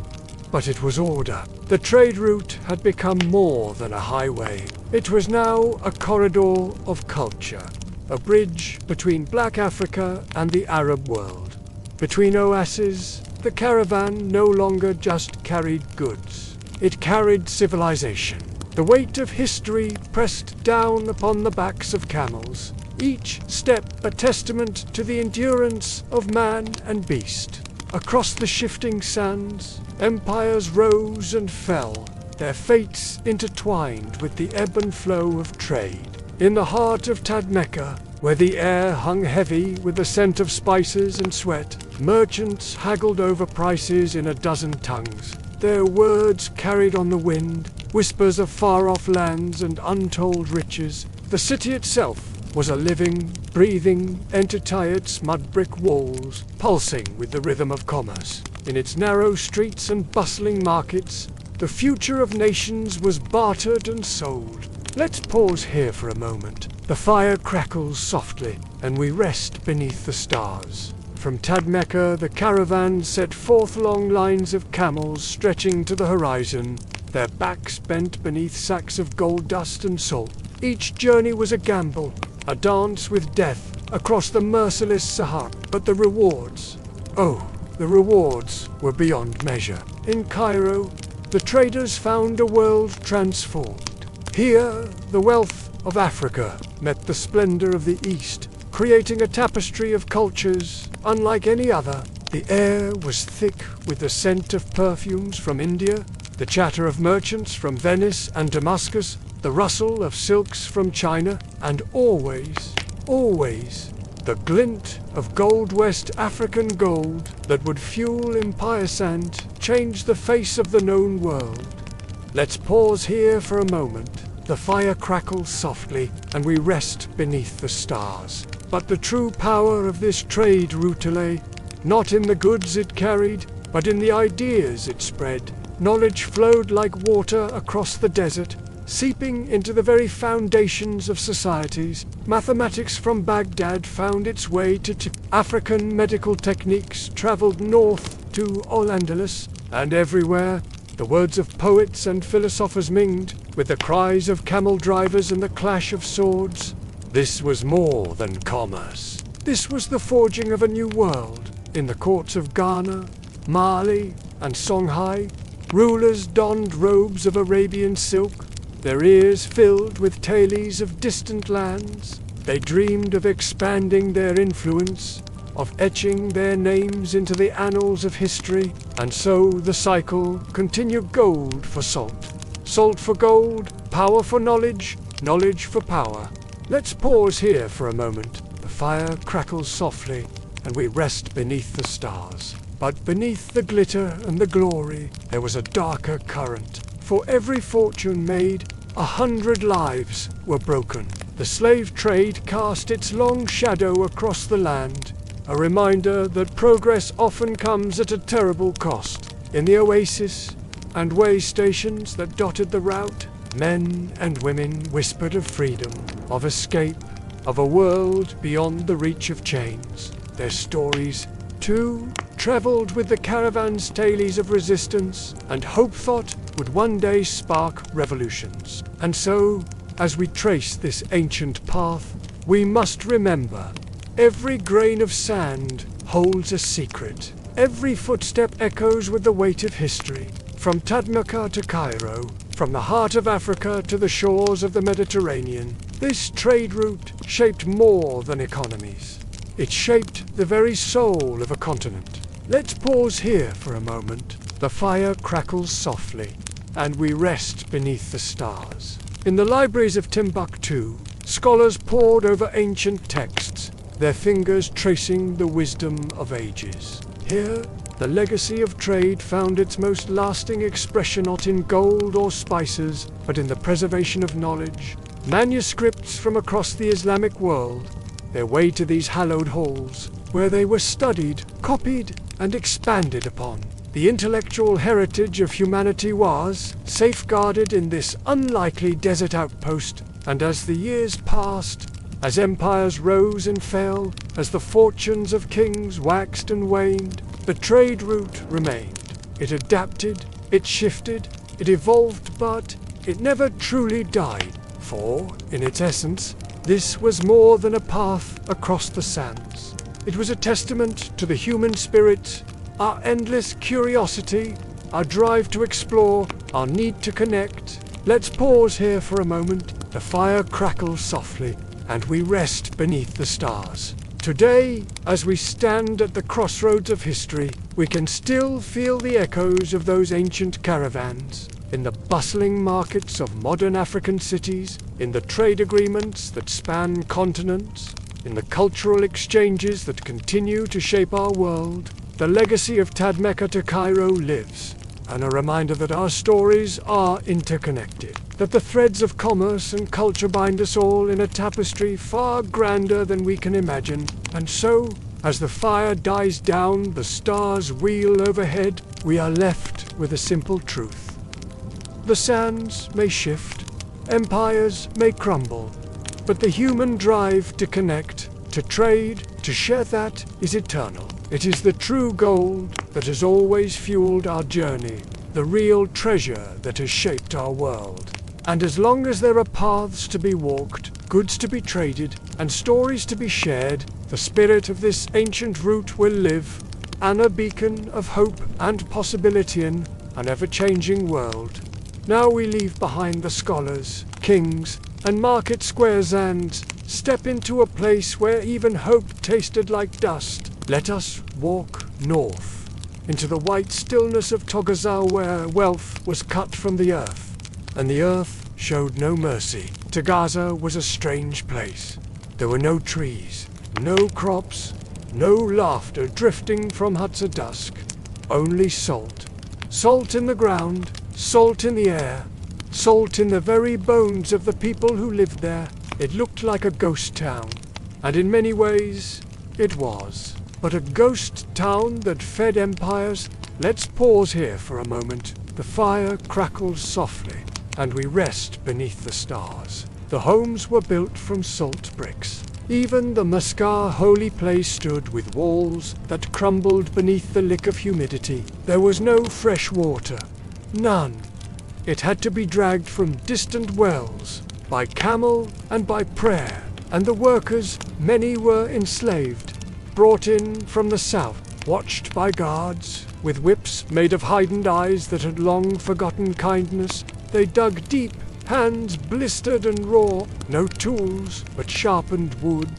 but it was order. The trade route had become more than a highway. It was now a corridor of culture, a bridge between Black Africa and the Arab world. Between oases, the caravan no longer just carried goods. it carried civilization. The weight of history pressed down upon the backs of camels, each step a testament to the endurance of man and beast. Across the shifting sands, empires rose and fell, their fates intertwined with the ebb and flow of trade. In the heart of Tadmeka, where the air hung heavy with the scent of spices and sweat, merchants haggled over prices in a dozen tongues. Their words carried on the wind, whispers of far-off lands and untold riches. The city itself was a living, breathing entity, its mud-brick walls pulsing with the rhythm of commerce. In its narrow streets and bustling markets, the future of nations was bartered and sold. Let's pause here for a moment. The fire crackles softly, and we rest beneath the stars. From Tadmeka, the caravan set forth long lines of camels stretching to the horizon, their backs bent beneath sacks of gold dust and salt. Each journey was a gamble, a dance with death across the merciless Sahara. But the rewards, the rewards were beyond measure. In Cairo, the traders found a world transformed. Here, the wealth of Africa met the splendor of the East, creating a tapestry of cultures unlike any other. The air was thick with the scent of perfumes from India, the chatter of merchants from Venice and Damascus, the rustle of silks from China, and always, the glint of gold, West African gold that would fuel Empire Sand, change the face of the known world. Let's pause here for a moment. The fire crackles softly, and we rest beneath the stars. But the true power of this trade route lay not in the goods it carried, but in the ideas it spread. Knowledge flowed like water across the desert, seeping into the very foundations of societies. Mathematics from Baghdad found its way to African medical techniques traveled north to Al-Andalus, and everywhere the words of poets and philosophers minged with the cries of camel drivers and the clash of swords. This was more than commerce. This was the forging of a new world. In the courts of Ghana, Mali, and Songhai, rulers donned robes of Arabian silk, their ears filled with tales of distant lands. They dreamed of expanding their influence, of etching their names into the annals of history, and so the cycle continued. Gold for salt, salt for gold, power for knowledge, knowledge for power. Let's pause here for a moment. The fire crackles softly, and we rest beneath the stars. But beneath the glitter and the glory, there was a darker current. For every fortune made, 100 lives were broken. The slave trade cast its long shadow across the land, a reminder that progress often comes at a terrible cost. In the oasis and way stations that dotted the route, men and women whispered of freedom, of escape, of a world beyond the reach of chains. Their stories, too, traveled with the caravan's tales of resistance, and hope thought would one day spark revolutions. And so, as we trace this ancient path, we must remember, every grain of sand holds a secret. Every footstep echoes with the weight of history. From Tadmeka to Cairo, from the heart of Africa to the shores of the Mediterranean, this trade route shaped more than economies. It shaped the very soul of a continent. Let's pause here for a moment. The fire crackles softly, and we rest beneath the stars. In the libraries of Timbuktu, scholars pored over ancient texts, their fingers tracing the wisdom of ages. Here, the legacy of trade found its most lasting expression not in gold or spices, but in the preservation of knowledge. Manuscripts from across the Islamic world, their way to these hallowed halls, where they were studied, copied, and expanded upon. The intellectual heritage of humanity was safeguarded in this unlikely desert outpost, and as the years passed, as empires rose and fell, as the fortunes of kings waxed and waned, the trade route remained. It adapted, it shifted, it evolved, but it never truly died. For, in its essence, this was more than a path across the sands. It was a testament to the human spirit, our endless curiosity, our drive to explore, our need to connect. Let's pause here for a moment. The fire crackles softly, and we rest beneath the stars. Today, as we stand at the crossroads of history, we can still feel the echoes of those ancient caravans. In the bustling markets of modern African cities, in the trade agreements that span continents, in the cultural exchanges that continue to shape our world, the legacy of Tadmeka to Cairo lives, and a reminder that our stories are interconnected, that the threads of commerce and culture bind us all in a tapestry far grander than we can imagine. And so, as the fire dies down, the stars wheel overhead, we are left with a simple truth. The sands may shift, empires may crumble, but the human drive to connect, to trade, to share, that is eternal. It is the true gold that has always fueled our journey, the real treasure that has shaped our world. And as long as there are paths to be walked, goods to be traded, and stories to be shared, the spirit of this ancient route will live, and a beacon of hope and possibility in an ever-changing world. Now we leave behind the scholars, kings, and market squares and step into a place where even hope tasted like dust. Let us walk north, into the white stillness of Togaza, where wealth was cut from the earth, and the earth showed no mercy. Togaza was a strange place. There were no trees, no crops, no laughter drifting from huts at dusk. Only salt. Salt in the ground, salt in the air, salt in the very bones of the people who lived there. It looked like a ghost town, and in many ways, it was. But a ghost town that fed empires. Let's pause here for a moment. The fire crackles softly, and we rest beneath the stars. The homes were built from salt bricks. Even the Muskar holy place stood with walls that crumbled beneath the lick of humidity. There was no fresh water. None. It had to be dragged from distant wells, by camel and by prayer. And the workers, many were enslaved, brought in from the south, watched by guards, with whips made of heightened eyes that had long forgotten kindness. They dug deep, hands blistered and raw, no tools but sharpened wood,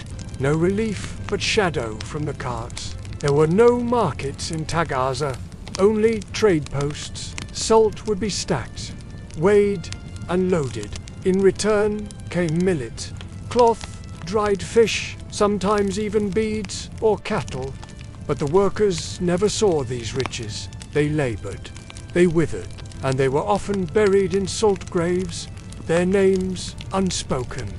no relief but shadow from the carts. There were no markets in Tagaza, only trade posts. Salt would be stacked, weighed and loaded. In return came millet, cloth, dried fish, sometimes even beads or cattle. But the workers never saw these riches. They labored, they withered, and they were often buried in salt graves, their names unspoken.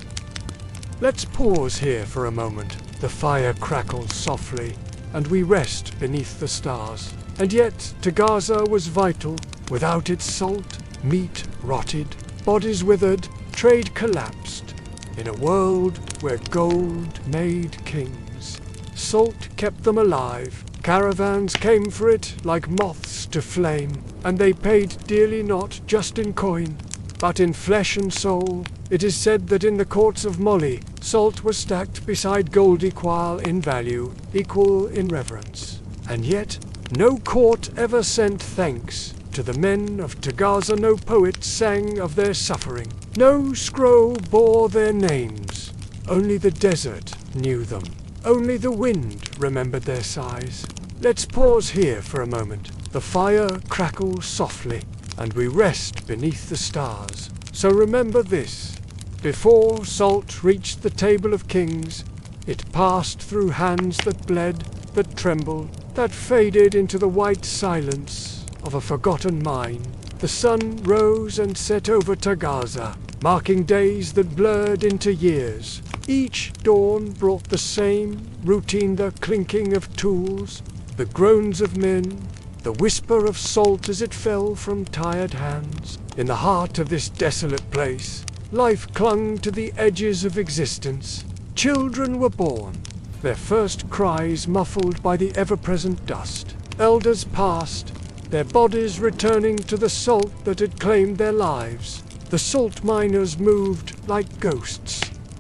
Let's pause here for a moment. The fire crackles softly, and we rest beneath the stars. And yet, Tagaza was vital. Without its salt, meat rotted, bodies withered, trade collapsed. In a world where gold made kings, salt kept them alive. Caravans came for it like moths to flame, and they paid dearly, not just in coin, but in flesh and soul. It is said that in the courts of Moli, salt was stacked beside gold, equal in value, equal in reverence. And yet, no court ever sent thanks to the men of Tagaza. No poet sang of their suffering. No scroll bore their names. Only the desert knew them. Only the wind remembered their sighs. Let's pause here for a moment. The fire crackles softly, and we rest beneath the stars. So remember this. Before salt reached the table of kings, it passed through hands that bled, that trembled, that faded into the white silence of a forgotten mine. The sun rose and set over Tagaza, marking days that blurred into years. Each dawn brought the same routine, the clinking of tools, the groans of men, the whisper of salt as it fell from tired hands. In the heart of this desolate place, life clung to the edges of existence. Children were born, their first cries muffled by the ever-present dust. Elders passed, their bodies returning to the salt that had claimed their lives. The salt miners moved like ghosts,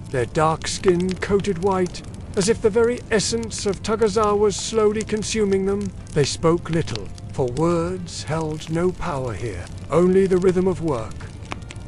their dark skin coated white, as if the very essence of Tagaza was slowly consuming them. They spoke little, for words held no power here, only the rhythm of work.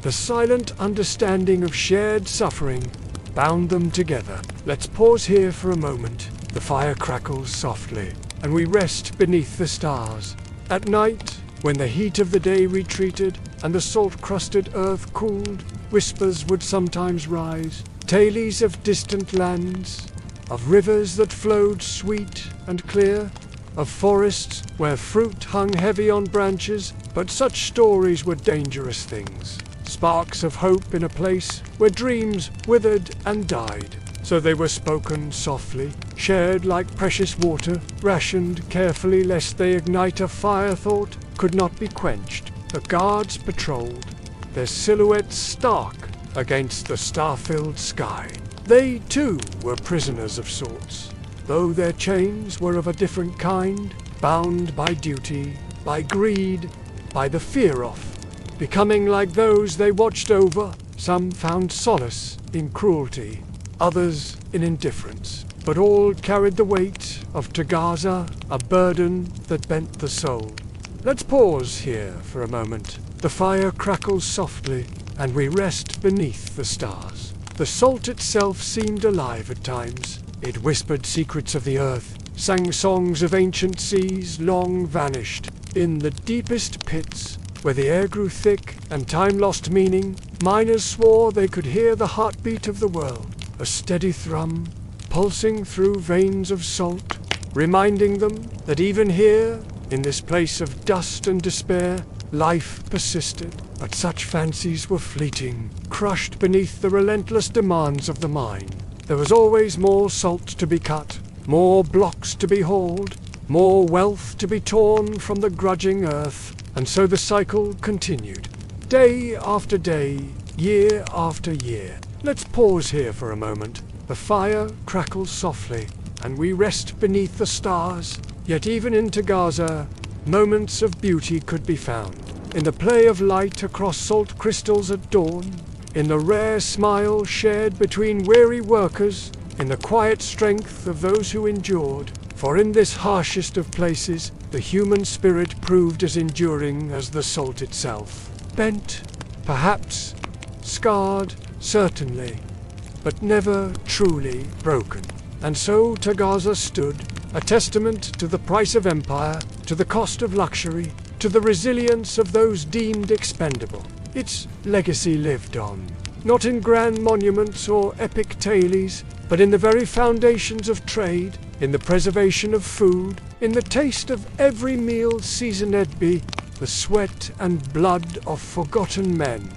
The silent understanding of shared suffering bound them together. Let's pause here for a moment. The fire crackles softly, and we rest beneath the stars. At night, when the heat of the day retreated and the salt-crusted earth cooled, whispers would sometimes rise, tales of distant lands, of rivers that flowed sweet and clear, of forests where fruit hung heavy on branches, but such stories were dangerous things. Sparks of hope in a place where dreams withered and died. So they were spoken softly, shared like precious water, rationed carefully lest they ignite a fire thought could not be quenched. The guards patrolled, their silhouettes stark against the star-filled sky. They too were prisoners of sorts, though their chains were of a different kind, bound by duty, by greed, by the fear of becoming like those they watched over. Some found solace in cruelty, others in indifference, but all carried the weight of Tagaza, a burden that bent the soul. Let's pause here for a moment. The fire crackles softly, and we rest beneath the stars. The salt itself seemed alive at times. It whispered secrets of the earth, sang songs of ancient seas long vanished. In the deepest pits, where the air grew thick and time lost meaning, miners swore they could hear the heartbeat of the world, a steady thrum, pulsing through veins of salt, reminding them that even here, in this place of dust and despair, life persisted. But such fancies were fleeting, crushed beneath the relentless demands of the mine. There was always more salt to be cut, more blocks to be hauled, more wealth to be torn from the grudging earth. And so the cycle continued, day after day, year after year. Let's pause here for a moment. The fire crackles softly, and we rest beneath the stars. Yet even in Tagaza, moments of beauty could be found. In the play of light across salt crystals at dawn, in the rare smile shared between weary workers, in the quiet strength of those who endured. For in this harshest of places, the human spirit proved as enduring as the salt itself. Bent, perhaps, scarred, certainly, but never truly broken. And so Tagaza stood, a testament to the price of empire, to the cost of luxury, to the resilience of those deemed expendable. Its legacy lived on, not in grand monuments or epic tales, but in the very foundations of trade, in the preservation of food, in the taste of every meal seasoned be the sweat and blood of forgotten men.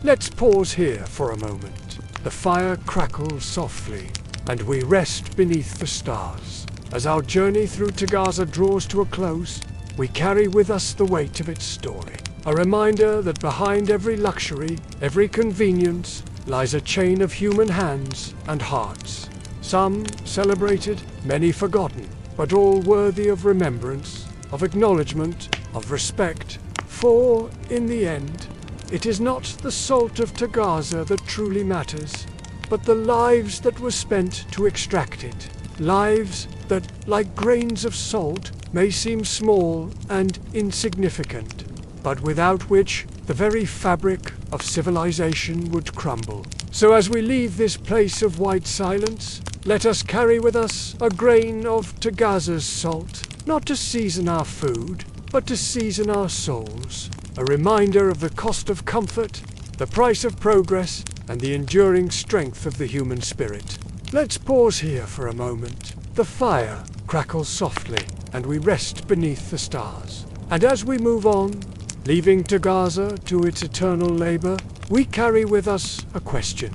Let's pause here for a moment. The fire crackles softly, and we rest beneath the stars. As our journey through Tagaza draws to a close, we carry with us the weight of its story. A reminder that behind every luxury, every convenience, lies a chain of human hands and hearts. Some celebrated, many forgotten, but all worthy of remembrance, of acknowledgement, of respect. For, in the end, it is not the salt of Tagaza that truly matters, but the lives that were spent to extract it. Lives that, like grains of salt, may seem small and insignificant, but without which the very fabric of civilization would crumble. So as we leave this place of white silence, let us carry with us a grain of Tagaza's salt, not to season our food, but to season our souls. A reminder of the cost of comfort, the price of progress, and the enduring strength of the human spirit. Let's pause here for a moment. The fire crackles softly, and we rest beneath the stars. And as we move on, leaving Tagaza to its eternal labor, we carry with us a question.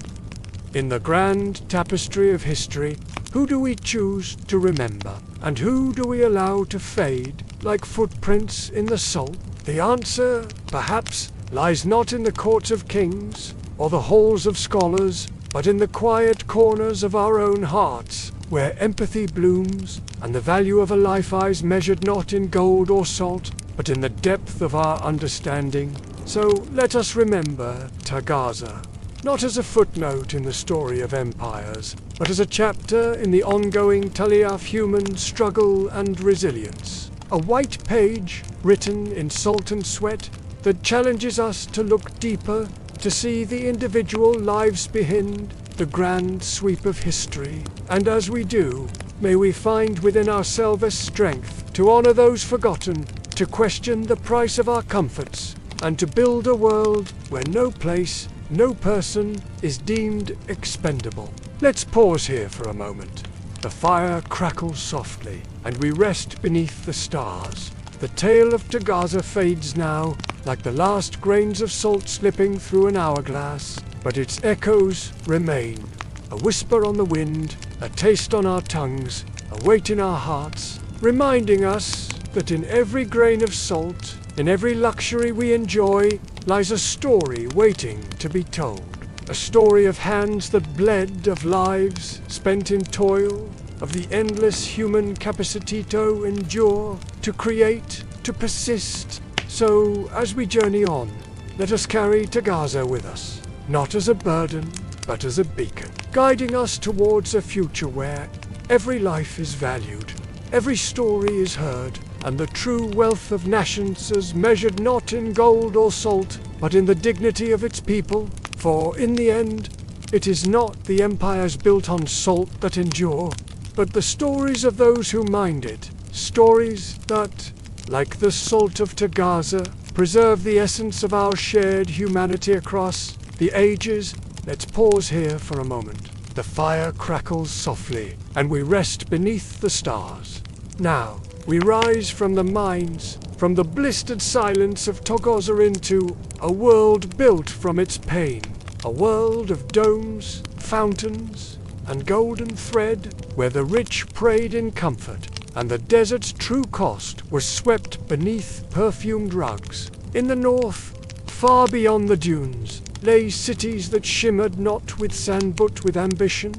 In the grand tapestry of history, who do we choose to remember? And who do we allow to fade like footprints in the salt? The answer, perhaps, lies not in the courts of kings or the halls of scholars, but in the quiet corners of our own hearts, where empathy blooms and the value of a life lies measured not in gold or salt, but in the depth of our understanding. So let us remember Tagaza, not as a footnote in the story of empires, but as a chapter in the ongoing tally of human struggle and resilience. A white page, written in salt and sweat, that challenges us to look deeper, to see the individual lives behind the grand sweep of history. And as we do, may we find within ourselves strength to honor those forgotten, to question the price of our comforts, and to build a world where no place, no person is deemed expendable. Let's pause here for a moment. The fire crackles softly, and we rest beneath the stars. The tale of Tagaza fades now, like the last grains of salt slipping through an hourglass, but its echoes remain. A whisper on the wind, a taste on our tongues, a weight in our hearts, reminding us that in every grain of salt, in every luxury we enjoy, lies a story waiting to be told. A story of hands that bled, of lives spent in toil, of the endless human capacity to endure, to create, to persist. So, as we journey on, let us carry Tagaza with us, not as a burden, but as a beacon, guiding us towards a future where every life is valued, every story is heard, and the true wealth of nations is measured not in gold or salt, but in the dignity of its people. For in the end, it is not the empires built on salt that endure, but the stories of those who mined it, stories that, like the salt of Tagaza, preserve the essence of our shared humanity across the ages. Let's pause here for a moment. The fire crackles softly, and we rest beneath the stars. Now, we rise from the mines, from the blistered silence of Tagaza into a world built from its pain, a world of domes, fountains, and golden thread, where the rich prayed in comfort, and the desert's true cost was swept beneath perfumed rugs. In the north, far beyond the dunes, lay cities that shimmered not with sand but with ambition.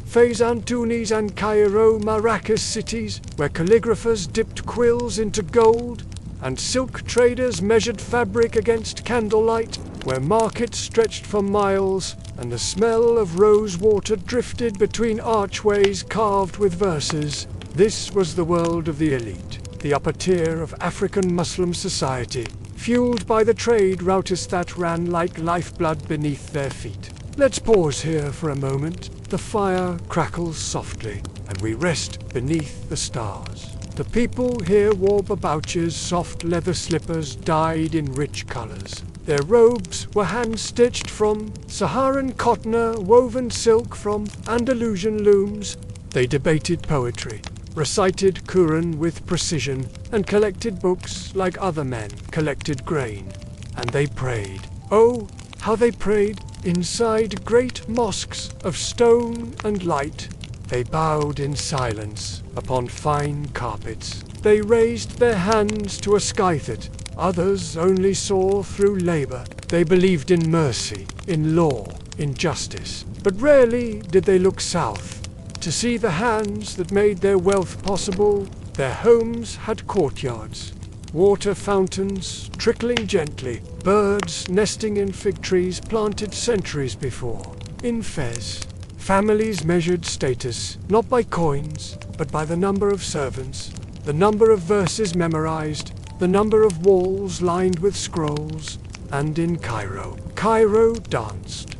Fez Tunis and Cairo, Maracas cities, where calligraphers dipped quills into gold, and silk traders measured fabric against candlelight, where markets stretched for miles, and the smell of rose water drifted between archways carved with verses. This was the world of the elite, the upper tier of African Muslim society, fueled by the trade routes that ran like lifeblood beneath their feet. Let's pause here for a moment. The fire crackles softly, and we rest beneath the stars. The people here wore babouches, soft leather slippers dyed in rich colors. Their robes were hand-stitched from Saharan cotton, woven silk from Andalusian looms. They debated poetry, recited Quran with precision, and collected books like other men collected grain. And they prayed. Oh, how they prayed! Inside great mosques of stone and light, they bowed in silence upon fine carpets. They raised their hands to a sky that others only saw through labor. They believed in mercy, in law, in justice. But rarely did they look south to see the hands that made their wealth possible. Their homes had courtyards, water fountains trickling gently, birds nesting in fig trees planted centuries before. In Fez, families measured status not by coins, but by the number of servants, the number of verses memorized, the number of walls lined with scrolls. And in Cairo, Cairo danced.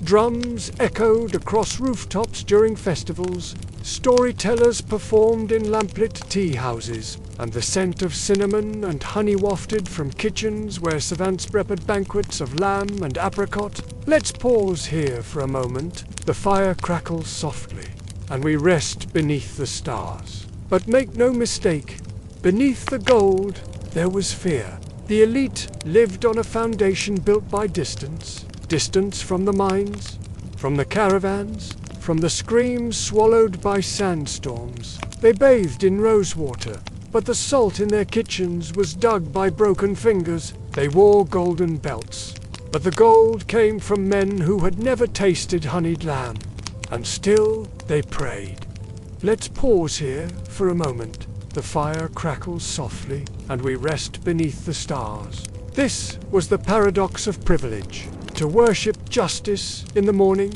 Drums echoed across rooftops during festivals. Storytellers performed in lamplit tea houses, and the scent of cinnamon and honey wafted from kitchens where savants prepared banquets of lamb and apricot. Let's pause here for a moment. The fire crackles softly, and we rest beneath the stars. But make no mistake, beneath the gold there was fear. The elite lived on a foundation built by distance. Distance from the mines, from the caravans, from the screams swallowed by sandstorms. They bathed in rosewater, but the salt in their kitchens was dug by broken fingers. They wore golden belts, but the gold came from men who had never tasted honeyed lamb. And still they prayed. Let's pause here for a moment. The fire crackles softly, and we rest beneath the stars. This was the paradox of privilege. To worship justice in the morning,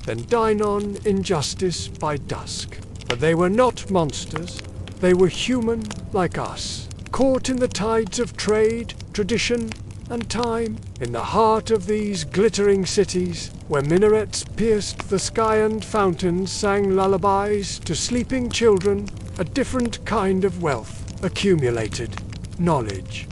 then dine on injustice by dusk. But they were not monsters. They were human like us. caught in the tides of trade, tradition, and time, in the heart of these glittering cities, where minarets pierced the sky and fountains sang lullabies to sleeping children, a different kind of wealth accumulated, knowledge.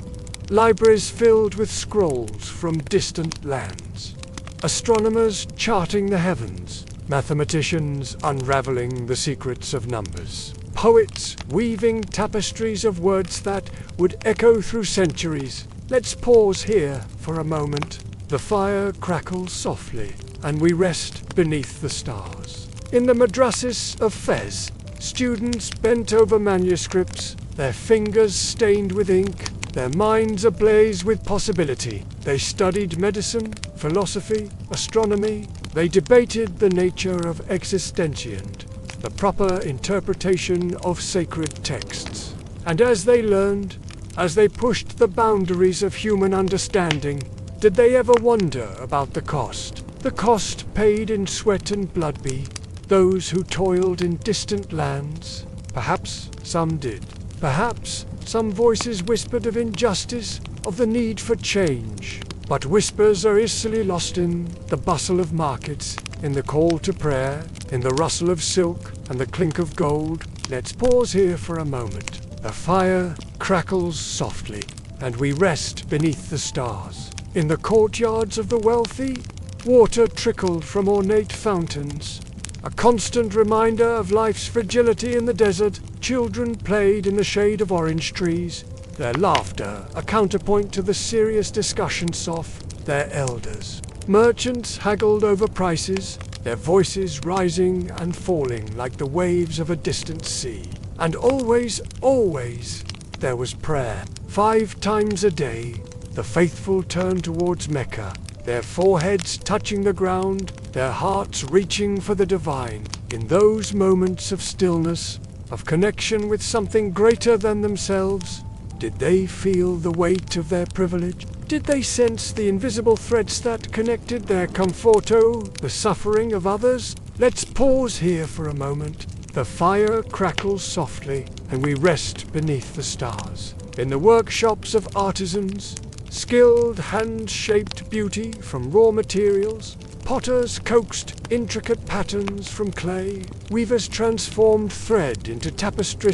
Libraries filled with scrolls from distant lands. Astronomers charting the heavens, mathematicians unraveling the secrets of numbers. Poets weaving tapestries of words that would echo through centuries. Let's pause here for a moment. The fire crackles softly, and we rest beneath the stars. In the madrasas of Fez, students bent over manuscripts, their fingers stained with ink, their minds ablaze with possibility. They studied medicine, philosophy, astronomy. They debated the nature of existentiand, the proper interpretation of sacred texts. And as they learned, as they pushed the boundaries of human understanding, did they ever wonder about the cost? The cost paid in sweat and blood by those who toiled in distant lands? Perhaps some did. Perhaps some voices whispered of injustice, of the need for change. But whispers are easily lost in the bustle of markets, in the call to prayer, in the rustle of silk and the clink of gold. Let's pause here for a moment. The fire crackles softly, and we rest beneath the stars. In the courtyards of the wealthy, water trickled from ornate fountains. A constant reminder of life's fragility in the desert, children played in the shade of orange trees, their laughter a counterpoint to the serious discussions of their elders. Merchants haggled over prices, their voices rising and falling like the waves of a distant sea. And always, always, there was prayer. 5 times a day, the faithful turned towards Mecca, their foreheads touching the ground, their hearts reaching for the divine. In those moments of stillness, of connection with something greater than themselves, did they feel the weight of their privilege? Did they sense the invisible threads that connected their comforto, the suffering of others? Let's pause here for a moment. The fire crackles softly, and we rest beneath the stars. In the workshops of artisans, skilled hand-shaped beauty from raw materials, potters coaxed intricate patterns from clay, weavers transformed thread into tapestry,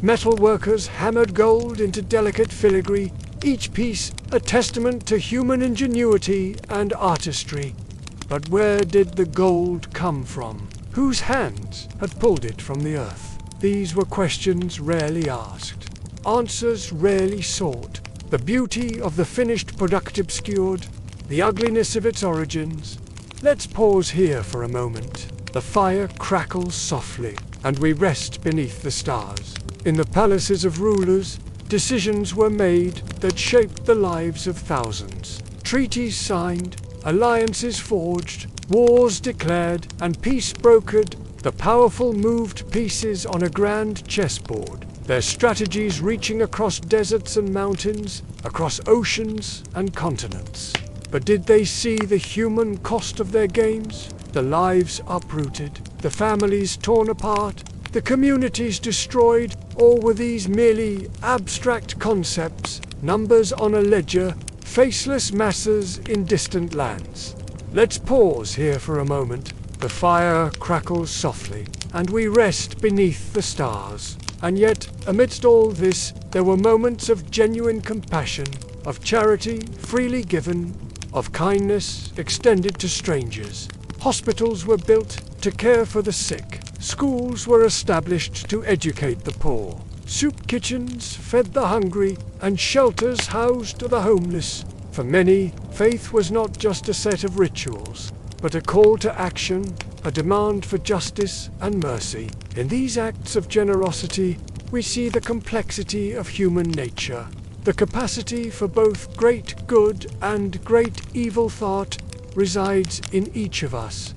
metal workers hammered gold into delicate filigree, each piece a testament to human ingenuity and artistry. But where did the gold come from? Whose hands had pulled it from the earth? These were questions rarely asked, answers rarely sought. The beauty of the finished product obscured, the ugliness of its origins. Let's pause here for a moment. The fire crackles softly, and we rest beneath the stars. In the palaces of rulers, decisions were made that shaped the lives of thousands. Treaties signed, alliances forged, wars declared, and peace brokered. The powerful moved pieces on a grand chessboard, their strategies reaching across deserts and mountains, across oceans and continents. But did they see the human cost of their games? The lives uprooted, the families torn apart, the communities destroyed, or were these merely abstract concepts, numbers on a ledger, faceless masses in distant lands? Let's pause here for a moment. The fire crackles softly, and we rest beneath the stars. And yet, amidst all this, there were moments of genuine compassion, of charity freely given, of kindness extended to strangers. Hospitals were built to care for the sick. Schools were established to educate the poor. Soup kitchens fed the hungry, and shelters housed the homeless. For many, faith was not just a set of rituals, but a call to action, a demand for justice and mercy. In these acts of generosity, we see the complexity of human nature, the capacity for both great good and great evil thought resides in each of us.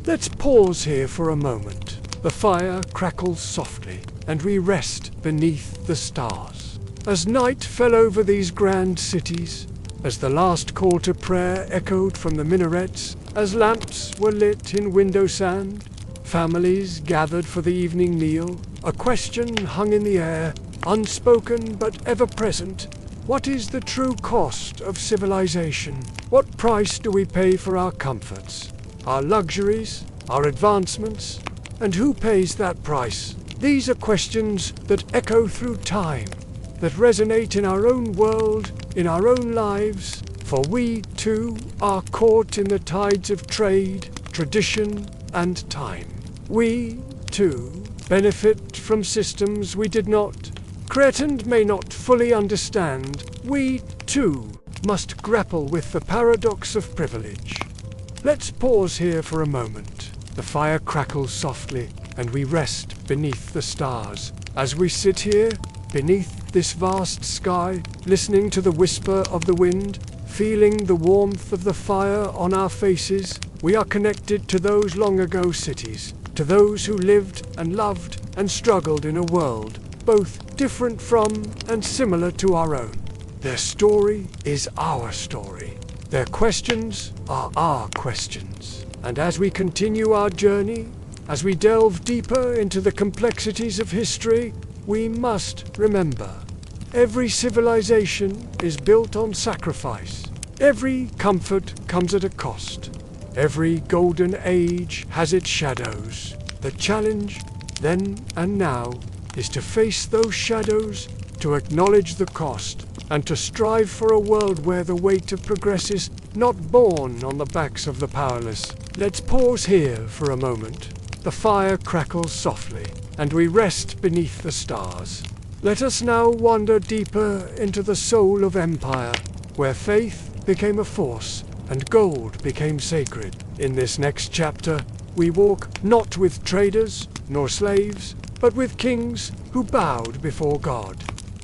Let's pause here for a moment. The fire crackles softly, and we rest beneath the stars. As night fell over these grand cities, as the last call to prayer echoed from the minarets, as lamps were lit in window sand, families gathered for the evening meal, a question hung in the air: unspoken but ever present. What is the true cost of civilization? What price do we pay for our comforts, our luxuries, our advancements? And who pays that price? These are questions that echo through time, that resonate in our own world, in our own lives, for we, too, are caught in the tides of trade, tradition, and time. We, too, benefit from systems we did not create and may not fully understand. We, too, must grapple with the paradox of privilege. Let's pause here for a moment. The fire crackles softly, and we rest beneath the stars. As we sit here, beneath this vast sky, listening to the whisper of the wind, feeling the warmth of the fire on our faces, we are connected to those long ago cities, to those who lived and loved and struggled in a world both different from and similar to our own. Their story is our story. Their questions are our questions. And as we continue our journey, as we delve deeper into the complexities of history, we must remember, every civilization is built on sacrifice. Every comfort comes at a cost. Every golden age has its shadows. The challenge, then and now, is to face those shadows, to acknowledge the cost, and to strive for a world where the weight of progress is not borne on the backs of the powerless. Let's pause here for a moment. The fire crackles softly, and we rest beneath the stars. Let us now wander deeper into the soul of empire, where faith became a force and gold became sacred. In this next chapter, we walk not with traders nor slaves, but with kings who bowed before God,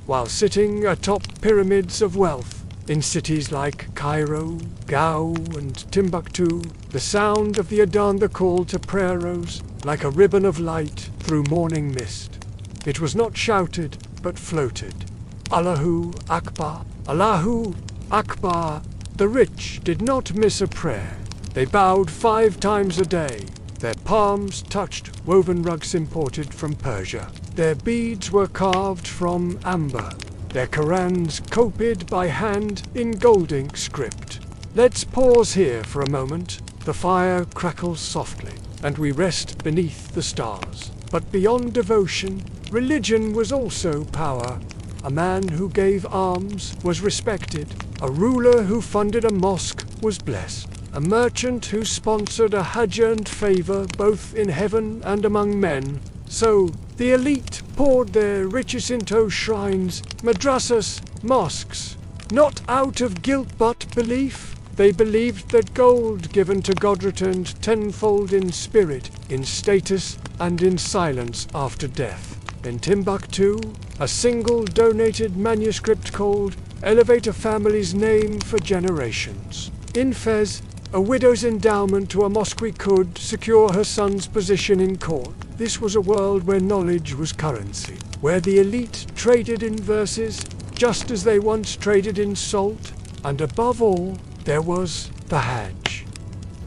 while sitting atop pyramids of wealth in cities like Cairo, Gao, and Timbuktu. The sound of the Adhan, the call to prayer, rose like a ribbon of light through morning mist. It was not shouted, but floated. Allahu Akbar, Allahu Akbar. The rich did not miss a prayer. They bowed 5 times a day. Their palms touched woven rugs imported from Persia. Their beads were carved from amber. Their Qurans copied by hand in gold ink script. Let's pause here for a moment. The fire crackles softly, and we rest beneath the stars. But beyond devotion, religion was also power. A man who gave alms was respected. A ruler who funded a mosque was blessed. A merchant who sponsored a hajj earned favor both in heaven and among men. So the elite poured their riches into shrines, madrasas, mosques. Not out of guilt but belief. They believed that gold given to God returned tenfold in spirit, in status, and in silence after death. In Timbuktu, a single donated manuscript called Elevate a Family's Name for Generations. In Fez, a widow's endowment to a mosque could secure her son's position in court. This was a world where knowledge was currency, where the elite traded in verses just as they once traded in salt, and above all, there was the Hajj.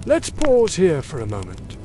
Let's pause here for a moment.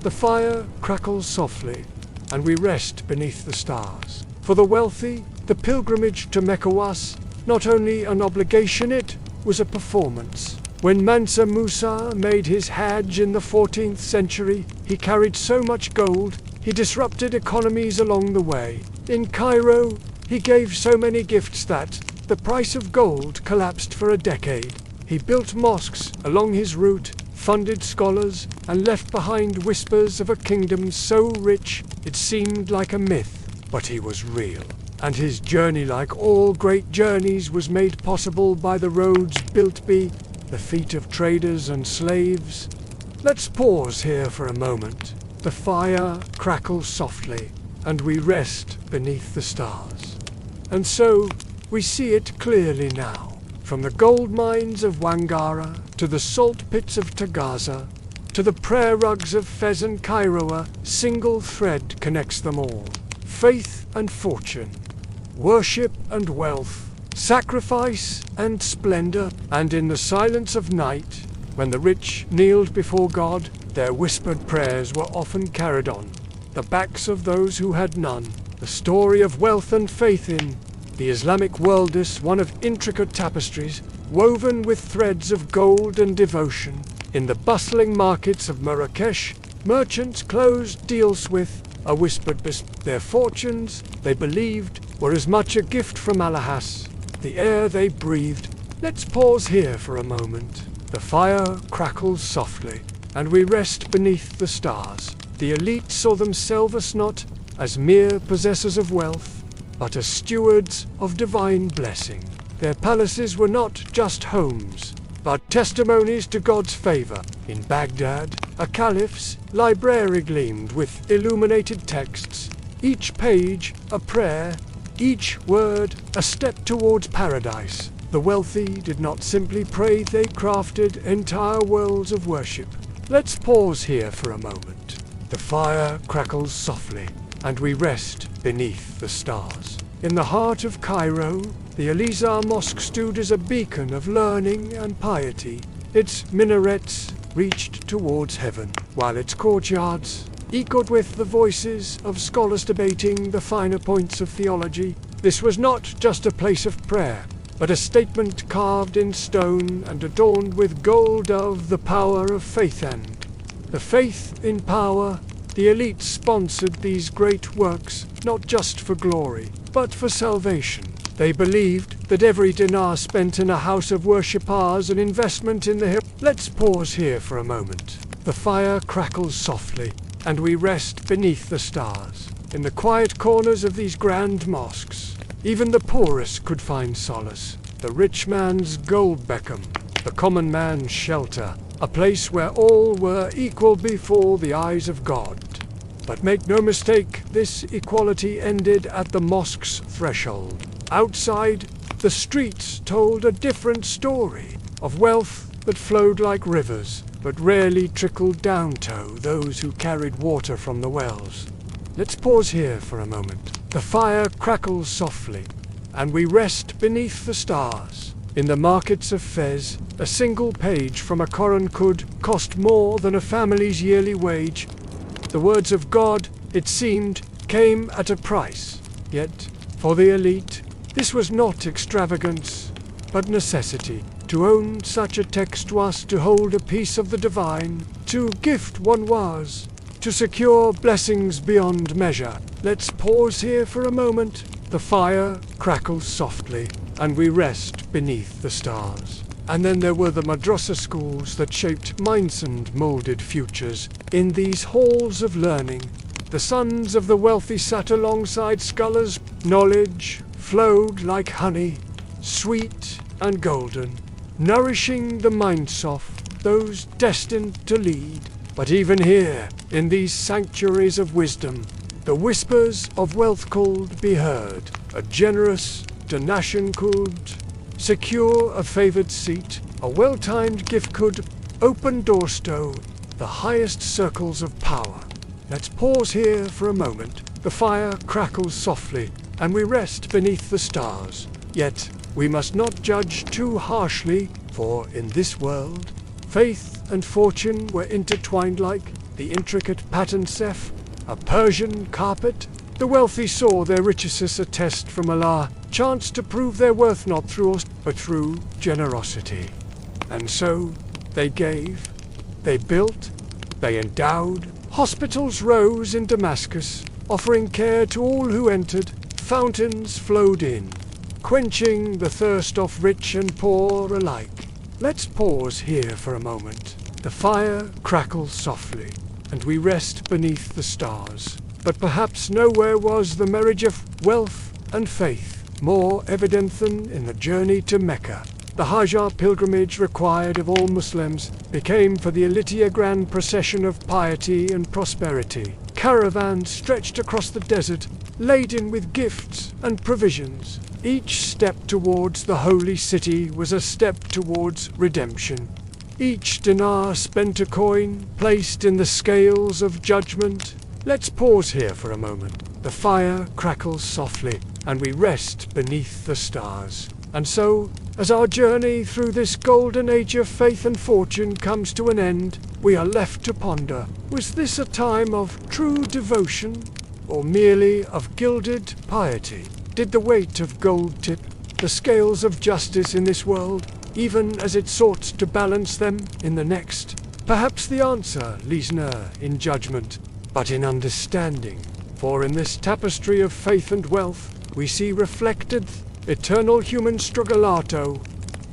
The fire crackles softly, and we rest beneath the stars. For the wealthy, the pilgrimage to Mecca was not only an obligation, it was a performance. When Mansa Musa made his Hajj in the 14th century, he carried so much gold, he disrupted economies along the way. In Cairo, he gave so many gifts that the price of gold collapsed for a decade. He built mosques along his route, funded scholars, and left behind whispers of a kingdom so rich it seemed like a myth, but he was real. And his journey, like all great journeys, was made possible by the roads built by the feet of traders and slaves. Let's pause here for a moment. The fire crackles softly, and we rest beneath the stars. And so, we see it clearly now. From the gold mines of Wangara, to the salt pits of Tagaza, to the prayer rugs of Fez and Cairo, a single thread connects them all. Faith and fortune, worship and wealth, sacrifice and splendor. And in the silence of night, when the rich kneeled before God, their whispered prayers were often carried on the backs of those who had none. The story of wealth and faith in the Islamic world is one of intricate tapestries, woven with threads of gold and devotion. In the bustling markets of Marrakesh, merchants closed deals with a whispered their fortunes, they believed, were as much a gift from Allahas, the air they breathed. Let's pause here for a moment. The fire crackles softly, and we rest beneath the stars. The elite saw themselves not as mere possessors of wealth, but as stewards of divine blessing. Their palaces were not just homes, but testimonies to God's favor. In Baghdad, a caliph's library gleamed with illuminated texts, each page a prayer, each word a step towards paradise. The wealthy did not simply pray, they crafted entire worlds of worship. Let's pause here for a moment. The fire crackles softly, and we rest beneath the stars. In the heart of Cairo, the Al-Azhar Mosque stood as a beacon of learning and piety. Its minarets reached towards heaven, while its courtyards echoed with the voices of scholars debating the finer points of theology. This was not just a place of prayer, but a statement carved in stone and adorned with gold of the power of faith and the faith in power. The elite sponsored these great works, not just for glory, but for salvation. They believed that every dinar spent in a house of worship was an investment in the hill. Let's pause here for a moment. The fire crackles softly, and we rest beneath the stars. In the quiet corners of these grand mosques, even the poorest could find solace. The rich man's gold beacon, the common man's shelter, a place where all were equal before the eyes of God. But make no mistake, this equality ended at the mosque's threshold. Outside, the streets told a different story of wealth that flowed like rivers, but rarely trickled down to those who carried water from the wells. Let's pause here for a moment. The fire crackles softly, and we rest beneath the stars. In the markets of Fez, a single page from a Quran could cost more than a family's yearly wage. The words of God, it seemed, came at a price. Yet, for the elite, this was not extravagance, but necessity. To own such a text was to hold a piece of the divine. To gift one was to secure blessings beyond measure. Let's pause here for a moment. The fire crackles softly, and we rest beneath the stars. And then there were the madrasa schools that shaped minds and molded futures. In these halls of learning, the sons of the wealthy sat alongside scholars. Knowledge flowed like honey, sweet and golden, nourishing the minds of those destined to lead. But even here, in these sanctuaries of wisdom, the whispers of wealth could be heard. A generous donation could secure a favored seat. A well-timed gift could open doors to the highest circles of power. Let's pause here for a moment. The fire crackles softly, and we rest beneath the stars. Yet, we must not judge too harshly, for in this world, faith and fortune were intertwined like the intricate pattern sef, a Persian carpet. The wealthy saw their riches as a test from Allah, chance to prove their worth not through us, but through generosity. And so, they gave, they built, they endowed. Hospitals rose in Damascus, offering care to all who entered. Fountains flowed in, quenching the thirst of rich and poor alike. Let's pause here for a moment. The fire crackles softly, and we rest beneath the stars. But perhaps nowhere was the marriage of wealth and faith more evident than in the journey to Mecca. The Hajj pilgrimage required of all Muslims became for the elite a grand procession of piety and prosperity. Caravans stretched across the desert, laden with gifts and provisions. Each step towards the holy city was a step towards redemption. Each dinar spent a coin placed in the scales of judgment. Let's pause here for a moment. The fire crackles softly, and we rest beneath the stars. And so, as our journey through this golden age of faith and fortune comes to an end, we are left to ponder, was this a time of true devotion, or merely of gilded piety? Did the weight of gold tip the scales of justice in this world, even as it sought to balance them in the next? Perhaps the answer lies not in judgment, but in understanding. For in this tapestry of faith and wealth, we see reflected eternal human struggalato,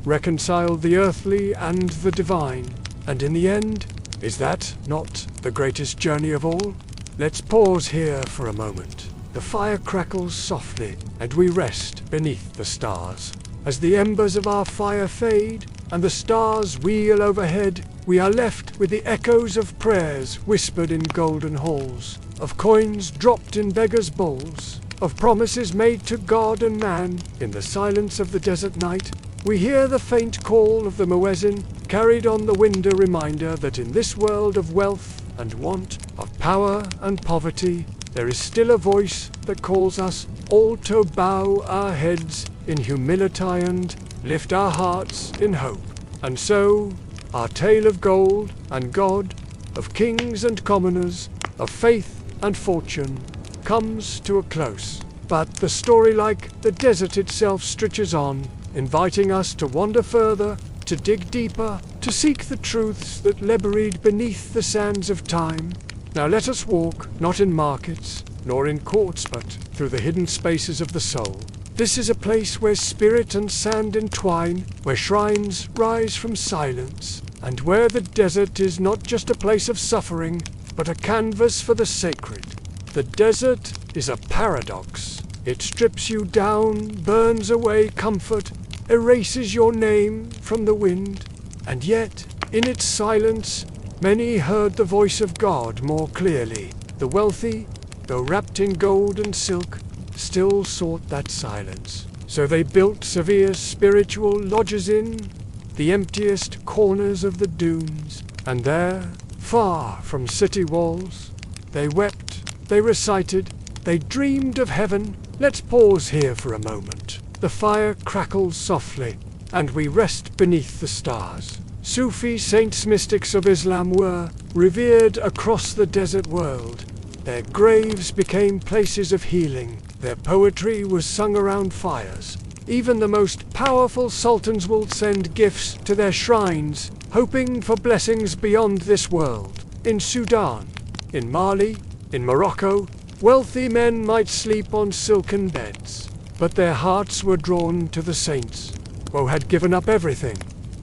reconcile the earthly and the divine. And in the end, is that not the greatest journey of all? Let's pause here for a moment. The fire crackles softly, and we rest beneath the stars. As the embers of our fire fade, and the stars wheel overhead, we are left with the echoes of prayers whispered in golden halls, of coins dropped in beggars' bowls, of promises made to God and man. In the silence of the desert night, we hear the faint call of the muezzin, carried on the wind, a reminder that in this world of wealth and want, of power and poverty, there is still a voice that calls us all to bow our heads in humility and lift our hearts in hope. And so, our tale of gold and God, of kings and commoners, of faith and fortune, comes to a close. But the story, like the desert itself, stretches on, inviting us to wander further, to dig deeper, to seek the truths that lie buried beneath the sands of time. Now let us walk, not in markets, nor in courts, but through the hidden spaces of the soul. This is a place where spirit and sand entwine, where shrines rise from silence, and where the desert is not just a place of suffering, but a canvas for the sacred. The desert is a paradox. It strips you down, burns away comfort, erases your name from the wind, and yet, in its silence, many heard the voice of God more clearly. The wealthy, though wrapped in gold and silk, still sought that silence. So they built severe spiritual lodges in the emptiest corners of the dunes, and there, far from city walls, they wept, they recited, they dreamed of heaven. Let's pause here for a moment. The fire crackles softly, and we rest beneath the stars. Sufi saints, mystics of Islam, were revered across the desert world. Their graves became places of healing. Their poetry was sung around fires. Even the most powerful sultans will send gifts to their shrines, hoping for blessings beyond this world. In Sudan, in Mali, in Morocco, wealthy men might sleep on silken beds, but their hearts were drawn to the saints, who had given up everything.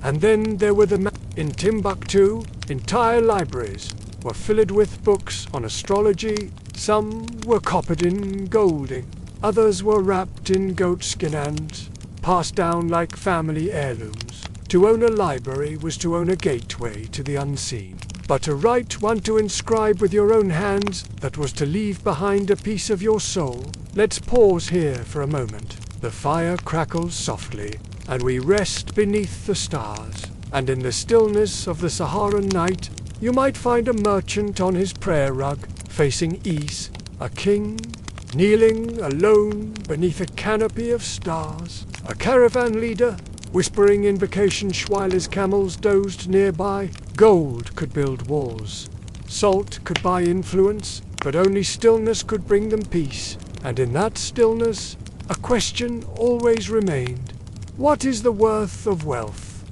And then there were in Timbuktu, entire libraries were filled with books on astrology. Some were coppered in gold, others were wrapped in goatskin and passed down like family heirlooms. To own a library was to own a gateway to the unseen. But to write one to inscribe with your own hands, that was to leave behind a piece of your soul. Let's pause here for a moment. The fire crackles softly, and we rest beneath the stars. And in the stillness of the Saharan night, you might find a merchant on his prayer rug, facing east, a king, kneeling alone beneath a canopy of stars, a caravan leader, whispering invocations while his camels dozed nearby. Gold could build walls, salt could buy influence, but only stillness could bring them peace. And in that stillness, a question always remained. What is the worth of wealth?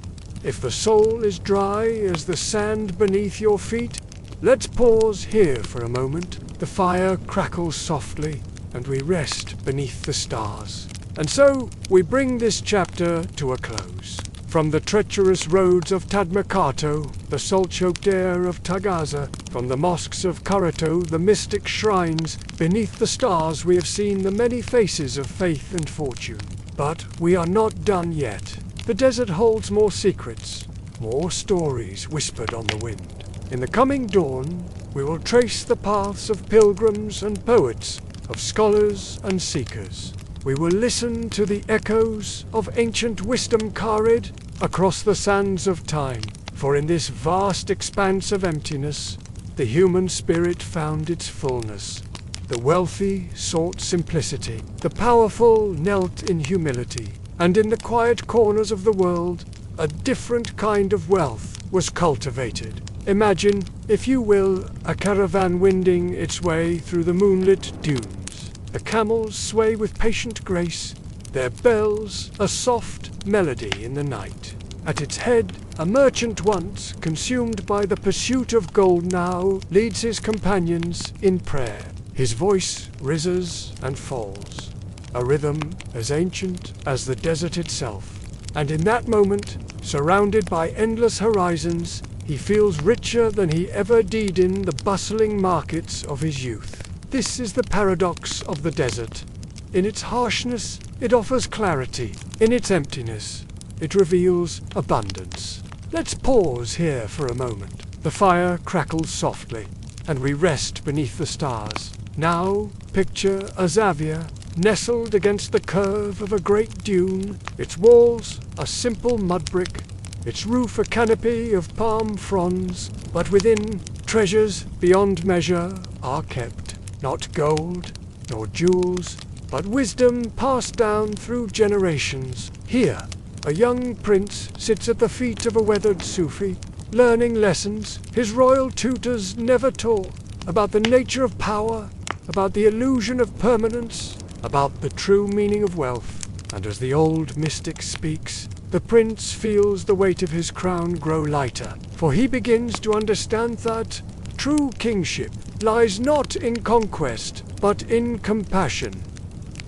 If the soul is dry as the sand beneath your feet, let's pause here for a moment. The fire crackles softly, and we rest beneath the stars. And so, we bring this chapter to a close. From the treacherous roads of Tadmakato, the salt-choked air of Tagaza, from the mosques of Karato, the mystic shrines, beneath the stars we have seen the many faces of faith and fortune. But we are not done yet. The desert holds more secrets, more stories whispered on the wind. In the coming dawn, we will trace the paths of pilgrims and poets, of scholars and seekers. We will listen to the echoes of ancient wisdom carried across the sands of time. For in this vast expanse of emptiness, the human spirit found its fullness. The wealthy sought simplicity, the powerful knelt in humility, and in the quiet corners of the world, a different kind of wealth was cultivated. Imagine, if you will, a caravan winding its way through the moonlit dunes. The camels sway with patient grace, their bells a soft melody in the night. At its head, a merchant once, consumed by the pursuit of gold, now leads his companions in prayer. His voice rises and falls, a rhythm as ancient as the desert itself. And in that moment, surrounded by endless horizons, he feels richer than he ever did in the bustling markets of his youth. This is the paradox of the desert. In its harshness, it offers clarity. In its emptiness, it reveals abundance. Let's pause here for a moment. The fire crackles softly, and we rest beneath the stars. Now, picture a Zavia nestled against the curve of a great dune, its walls a simple mud brick, its roof a canopy of palm fronds, but within, treasures beyond measure are kept. Not gold, nor jewels, but wisdom passed down through generations. Here, a young prince sits at the feet of a weathered Sufi, learning lessons his royal tutors never taught, about the nature of power, about the illusion of permanence, about the true meaning of wealth. And as the old mystic speaks, the prince feels the weight of his crown grow lighter, for he begins to understand that true kingship lies not in conquest, but in compassion.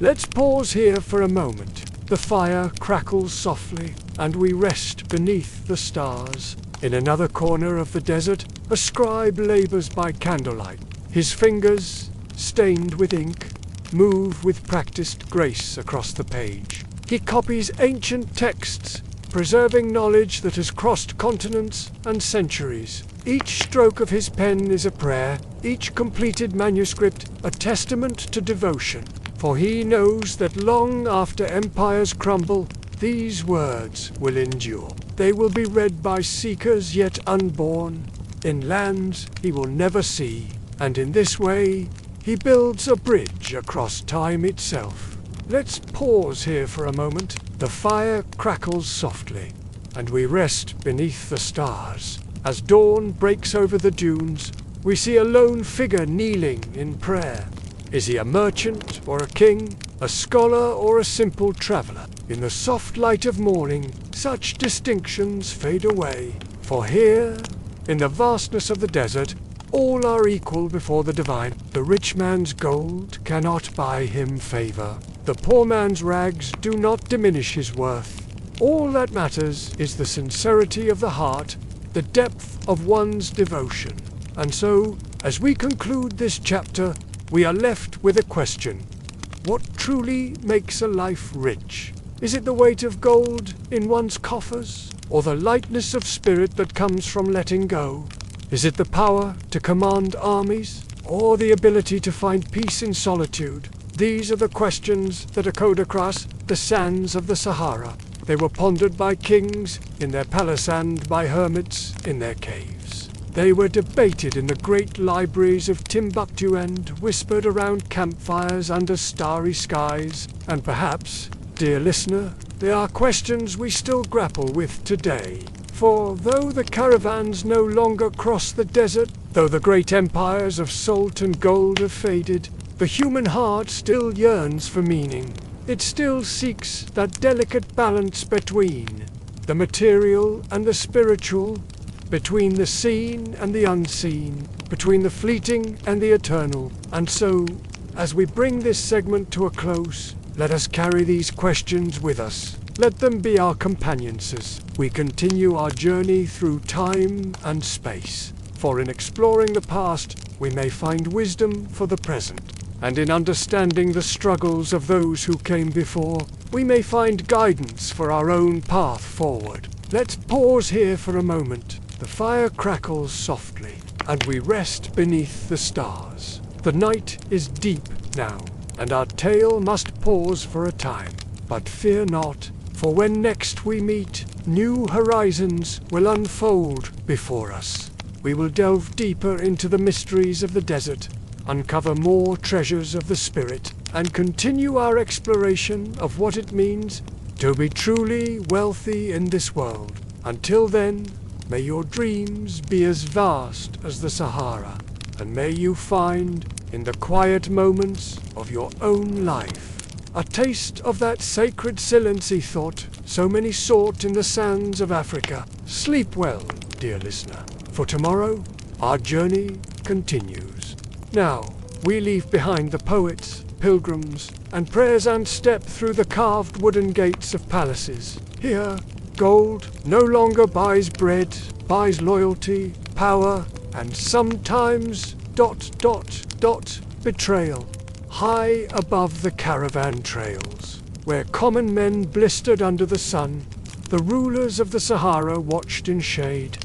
Let's pause here for a moment. The fire crackles softly, and we rest beneath the stars. In another corner of the desert, a scribe labors by candlelight. His fingers, stained with ink, move with practiced grace across the page. He copies ancient texts, preserving knowledge that has crossed continents and centuries. Each stroke of his pen is a prayer, each completed manuscript a testament to devotion. For he knows that long after empires crumble, these words will endure. They will be read by seekers yet unborn, in lands he will never see, and in this way, he builds a bridge across time itself. Let's pause here for a moment. The fire crackles softly, and we rest beneath the stars. As dawn breaks over the dunes, we see a lone figure kneeling in prayer. Is he a merchant or a king, a scholar or a simple traveler? In the soft light of morning, such distinctions fade away. For here, in the vastness of the desert, all are equal before the divine. The rich man's gold cannot buy him favor. The poor man's rags do not diminish his worth. All that matters is the sincerity of the heart, the depth of one's devotion. And so, as we conclude this chapter, we are left with a question. What truly makes a life rich? Is it the weight of gold in one's coffers, or the lightness of spirit that comes from letting go? Is it the power to command armies, or the ability to find peace in solitude? These are the questions that echoed across the sands of the Sahara. They were pondered by kings in their palace and by hermits in their caves. They were debated in the great libraries of Timbuktu and whispered around campfires under starry skies. And perhaps, dear listener, they are questions we still grapple with today. For though the caravans no longer cross the desert, though the great empires of salt and gold have faded, the human heart still yearns for meaning. It still seeks that delicate balance between the material and the spiritual, between the seen and the unseen, between the fleeting and the eternal. And so, as we bring this segment to a close, let us carry these questions with us. Let them be our companions as we continue our journey through time and space. For in exploring the past, we may find wisdom for the present. And in understanding the struggles of those who came before, we may find guidance for our own path forward. Let's pause here for a moment. The fire crackles softly, and we rest beneath the stars. The night is deep now, and our tale must pause for a time. But fear not, for when next we meet, new horizons will unfold before us. We will delve deeper into the mysteries of the desert, uncover more treasures of the spirit, and continue our exploration of what it means to be truly wealthy in this world. Until then, May your dreams be as vast as the Sahara, and may you find, in the quiet moments of your own life, a taste of that sacred silence he thought so many sought in the sands of Africa. Sleep well, dear listener, for tomorrow our journey continues. Now, we leave behind the poets, pilgrims, and prayers and step through the carved wooden gates of palaces. Here, gold no longer buys bread, buys loyalty, power, and sometimes ... betrayal. High above the caravan trails, where common men blistered under the sun, the rulers of the Sahara watched in shade.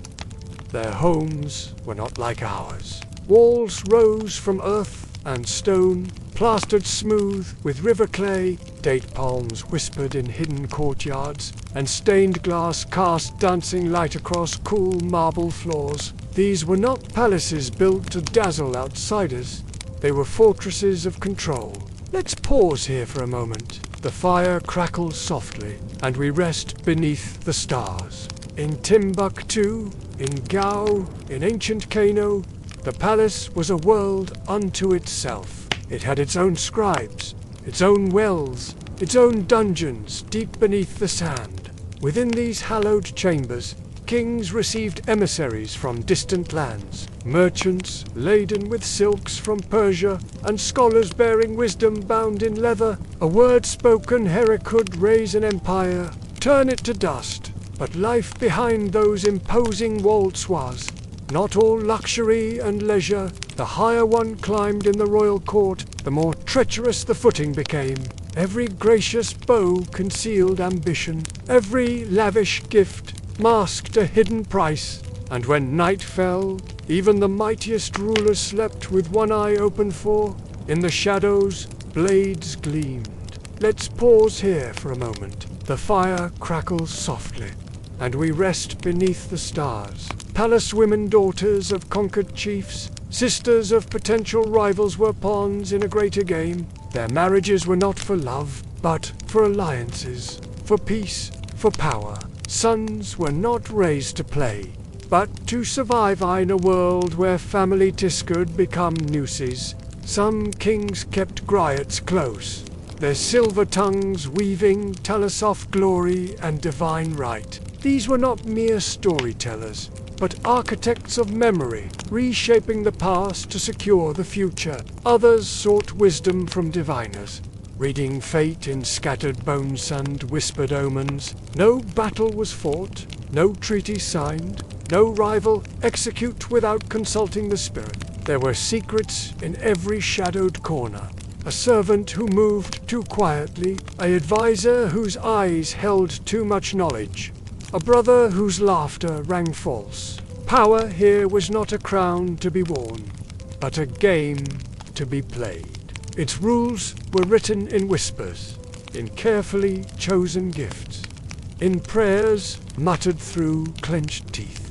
Their homes were not like ours. Walls rose from earth and stone, plastered smooth with river clay, date palms whispered in hidden courtyards, and stained glass cast dancing light across cool marble floors. These were not palaces built to dazzle outsiders. They were fortresses of control. Let's pause here for a moment. The fire crackles softly, and we rest beneath the stars. In Timbuktu, in Gao, in ancient Kano, the palace was a world unto itself. It had its own scribes, its own wells, its own dungeons deep beneath the sand. Within these hallowed chambers, kings received emissaries from distant lands, merchants laden with silks from Persia, and scholars bearing wisdom bound in leather. A word spoken here could raise an empire, turn it to dust. But life behind those imposing walls was not all luxury and leisure. The higher one climbed in the royal court, the more treacherous the footing became. Every gracious bow concealed ambition, every lavish gift masked a hidden price, and when night fell, even the mightiest rulers slept with one eye open, for, in the shadows, blades gleamed. Let's pause here for a moment. The fire crackles softly, and we rest beneath the stars. Palace women, daughters of conquered chiefs, sisters of potential rivals, were pawns in a greater game. Their marriages were not for love, but for alliances, for peace, for power. Sons were not raised to play, but to survive in a world where family ties could become nooses. Some kings kept griots close, their silver tongues weaving Talasov glory and divine right. These were not mere storytellers, but architects of memory, reshaping the past to secure the future. Others sought wisdom from diviners, reading fate in scattered bones and whispered omens. No battle was fought, no treaty signed, no rival execute without consulting the spirit. There were secrets in every shadowed corner. A servant who moved too quietly, an advisor whose eyes held too much knowledge, a brother whose laughter rang false. Power here was not a crown to be worn, but a game to be played. Its rules were written in whispers, in carefully chosen gifts, in prayers muttered through clenched teeth.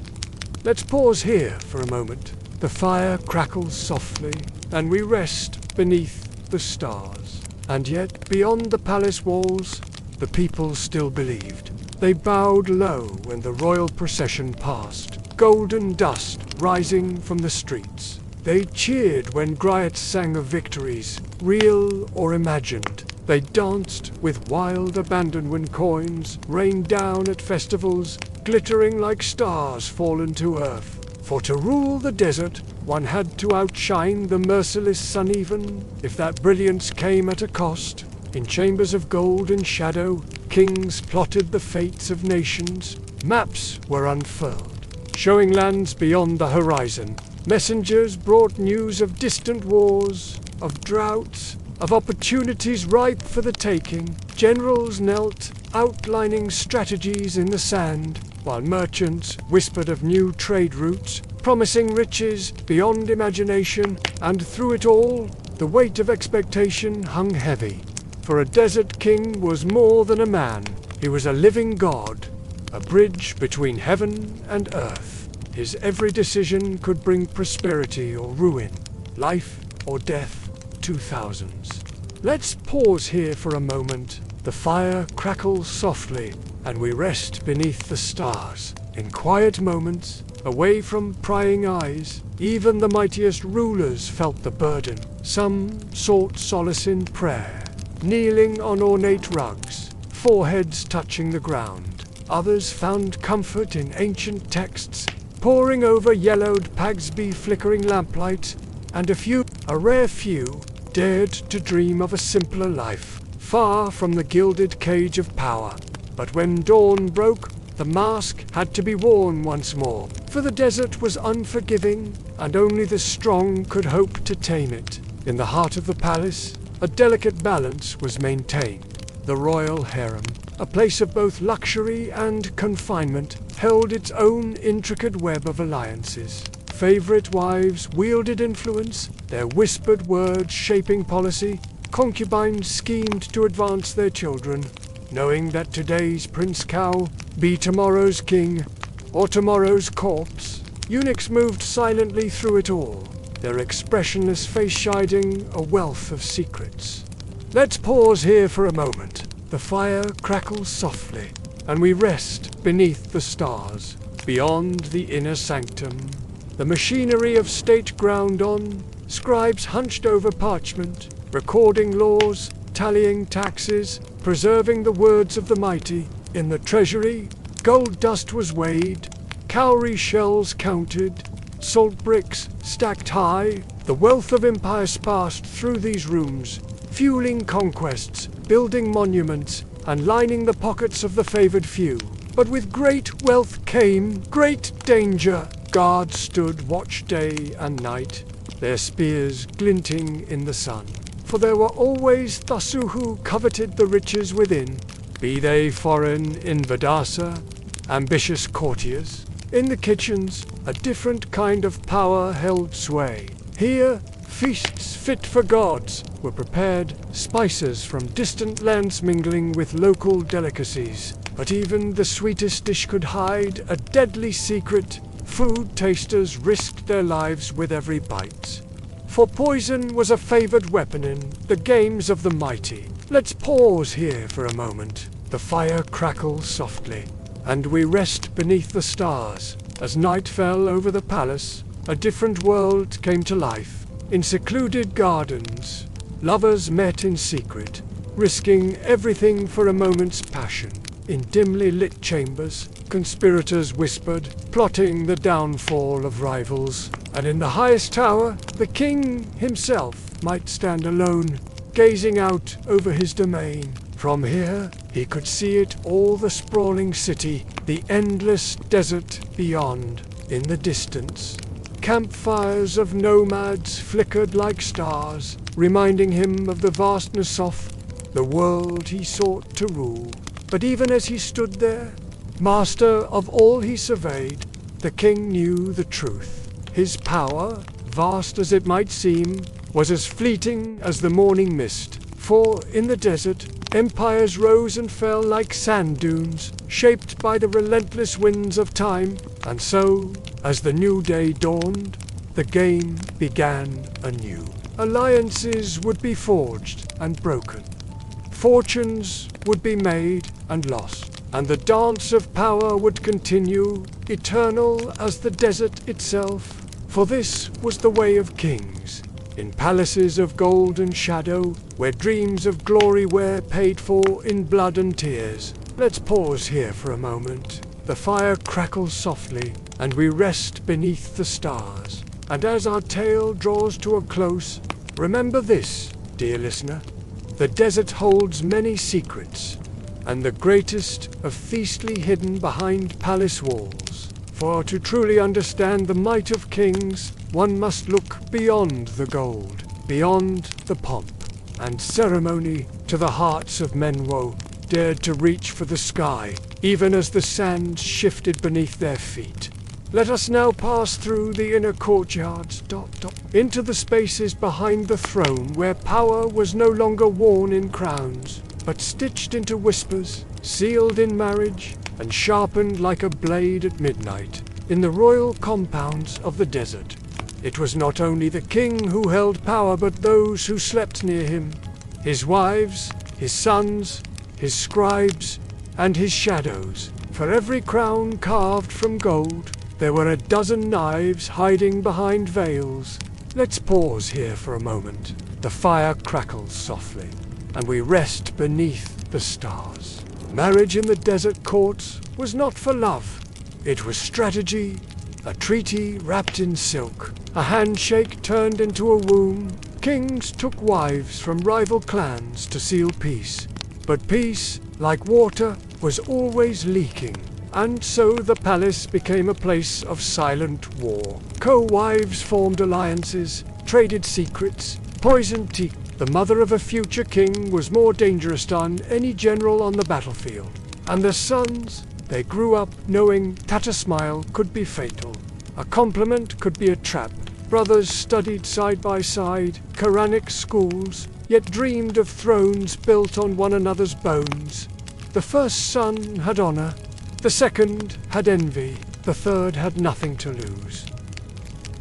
Let's pause here for a moment. The fire crackles softly, and we rest beneath the stars. And yet, beyond the palace walls, the people still believed. They bowed low when the royal procession passed, golden dust rising from the streets. They cheered when griots sang of victories, real or imagined. They danced with wild abandon when coins rained down at festivals, glittering like stars fallen to earth. For to rule the desert, one had to outshine the merciless sun, even if that brilliance came at a cost. In chambers of gold and shadow, kings plotted the fates of nations. Maps were unfurled, showing lands beyond the horizon. Messengers brought news of distant wars, of droughts, of opportunities ripe for the taking. Generals knelt, outlining strategies in the sand, while merchants whispered of new trade routes, promising riches beyond imagination. And through it all, the weight of expectation hung heavy. For a desert king was more than a man. He was a living god, a bridge between heaven and earth. His every decision could bring prosperity or ruin, life or death to thousands. Let's pause here for a moment. The fire crackles softly, and we rest beneath the stars. In quiet moments, away from prying eyes, even the mightiest rulers felt the burden. Some sought solace in prayer, kneeling on ornate rugs, foreheads touching the ground. Others found comfort in ancient texts, poring over yellowed Pagsby flickering lamplights, and a rare few, dared to dream of a simpler life, far from the gilded cage of power. But when dawn broke, the mask had to be worn once more, for the desert was unforgiving, and only the strong could hope to tame it. In the heart of the palace, a delicate balance was maintained. The royal harem, a place of both luxury and confinement, held its own intricate web of alliances. Favorite wives wielded influence, their whispered words shaping policy. Concubines schemed to advance their children, knowing that today's Prince Cow be tomorrow's king or tomorrow's corpse. Eunuchs moved silently through it all, their expressionless face hiding a wealth of secrets. Let's pause here for a moment. The fire crackles softly, and we rest beneath the stars. Beyond the inner sanctum, the machinery of state ground on, scribes hunched over parchment, recording laws, tallying taxes, preserving the words of the mighty. In the treasury, gold dust was weighed, cowrie shells counted, salt bricks stacked high. The wealth of empires passed through these rooms, fueling conquests, building monuments, and lining the pockets of the favored few. But with great wealth came great danger. Guards stood watch day and night, their spears glinting in the sun. For there were always Thusu who coveted the riches within, be they foreign invadasa, ambitious courtiers. In the kitchens, a different kind of power held sway. Here, feasts fit for gods were prepared, spices from distant lands mingling with local delicacies. But even the sweetest dish could hide a deadly secret. Food tasters risked their lives with every bite. For poison was a favored weapon in the games of the mighty. Let's pause here for a moment. The fire crackles softly, and we rest beneath the stars. As night fell over the palace, a different world came to life. In secluded gardens, lovers met in secret, risking everything for a moment's passion. In dimly lit chambers, conspirators whispered, plotting the downfall of rivals. And in the highest tower, the king himself might stand alone, gazing out over his domain. From here, he could see it all, the sprawling city, the endless desert beyond. In the distance, campfires of nomads flickered like stars, reminding him of the vastness of the world he sought to rule. But even as he stood there, master of all he surveyed, the king knew the truth. His power, vast as it might seem, was as fleeting as the morning mist. For in the desert, empires rose and fell like sand dunes, shaped by the relentless winds of time. And so, as the new day dawned, the game began anew. Alliances would be forged and broken. Fortunes would be made and lost, and the dance of power would continue, eternal as the desert itself. For this was the way of kings, in palaces of gold and shadow, where dreams of glory were paid for in blood and tears. Let's pause here for a moment. The fire crackles softly, and we rest beneath the stars. And as our tale draws to a close, remember this, dear listener. The desert holds many secrets, and the greatest of feastly hidden behind palace walls. For to truly understand the might of kings, one must look beyond the gold, beyond the pomp and ceremony, to the hearts of men who dared to reach for the sky, even as the sand shifted beneath their feet. Let us now pass through the inner courtyards, into the spaces behind the throne, where power was no longer worn in crowns, but stitched into whispers, sealed in marriage, and sharpened like a blade at midnight. In the royal compounds of the desert, it was not only the king who held power, but those who slept near him, his wives, his sons, his scribes, and his shadows. For every crown carved from gold, there were a dozen knives hiding behind veils. Let's pause here for a moment. The fire crackles softly, and we rest beneath the stars. Marriage in the desert courts was not for love. It was strategy, a treaty wrapped in silk, a handshake turned into a womb. Kings took wives from rival clans to seal peace. But peace, like water, was always leaking, and so the palace became a place of silent war. Co-wives formed alliances, traded secrets, poisoned tea. The mother of a future king was more dangerous than any general on the battlefield. And the sons, they grew up knowing that a smile could be fatal. A compliment could be a trap. Brothers studied side by side, Quranic schools, yet dreamed of thrones built on one another's bones. The first son had honor, the second had envy, the third had nothing to lose.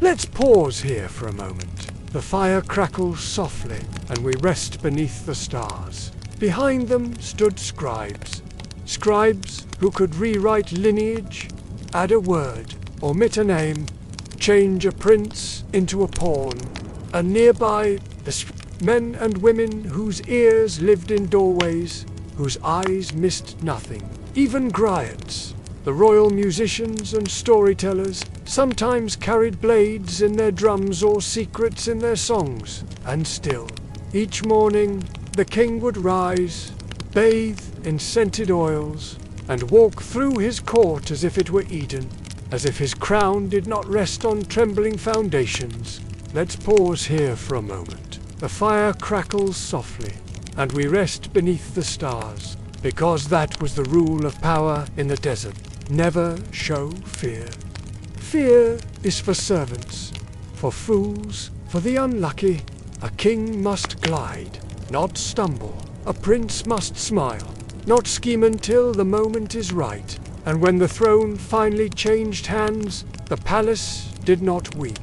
Let's pause here for a moment. The fire crackles softly, and we rest beneath the stars. Behind them stood scribes. Scribes who could rewrite lineage, add a word, omit a name, change a prince into a pawn. And nearby, the men and women whose ears lived in doorways, whose eyes missed nothing. Even griots, the royal musicians and storytellers, sometimes carried blades in their drums or secrets in their songs. And still, each morning, the king would rise, bathe in scented oils, and walk through his court as if it were Eden, as if his crown did not rest on trembling foundations. Let's pause here for a moment. The fire crackles softly, and we rest beneath the stars, because that was the rule of power in the desert. Never show fear. Fear is for servants, for fools, for the unlucky. A king must glide, not stumble. A prince must smile, not scheme until the moment is right. And when the throne finally changed hands, the palace did not weep.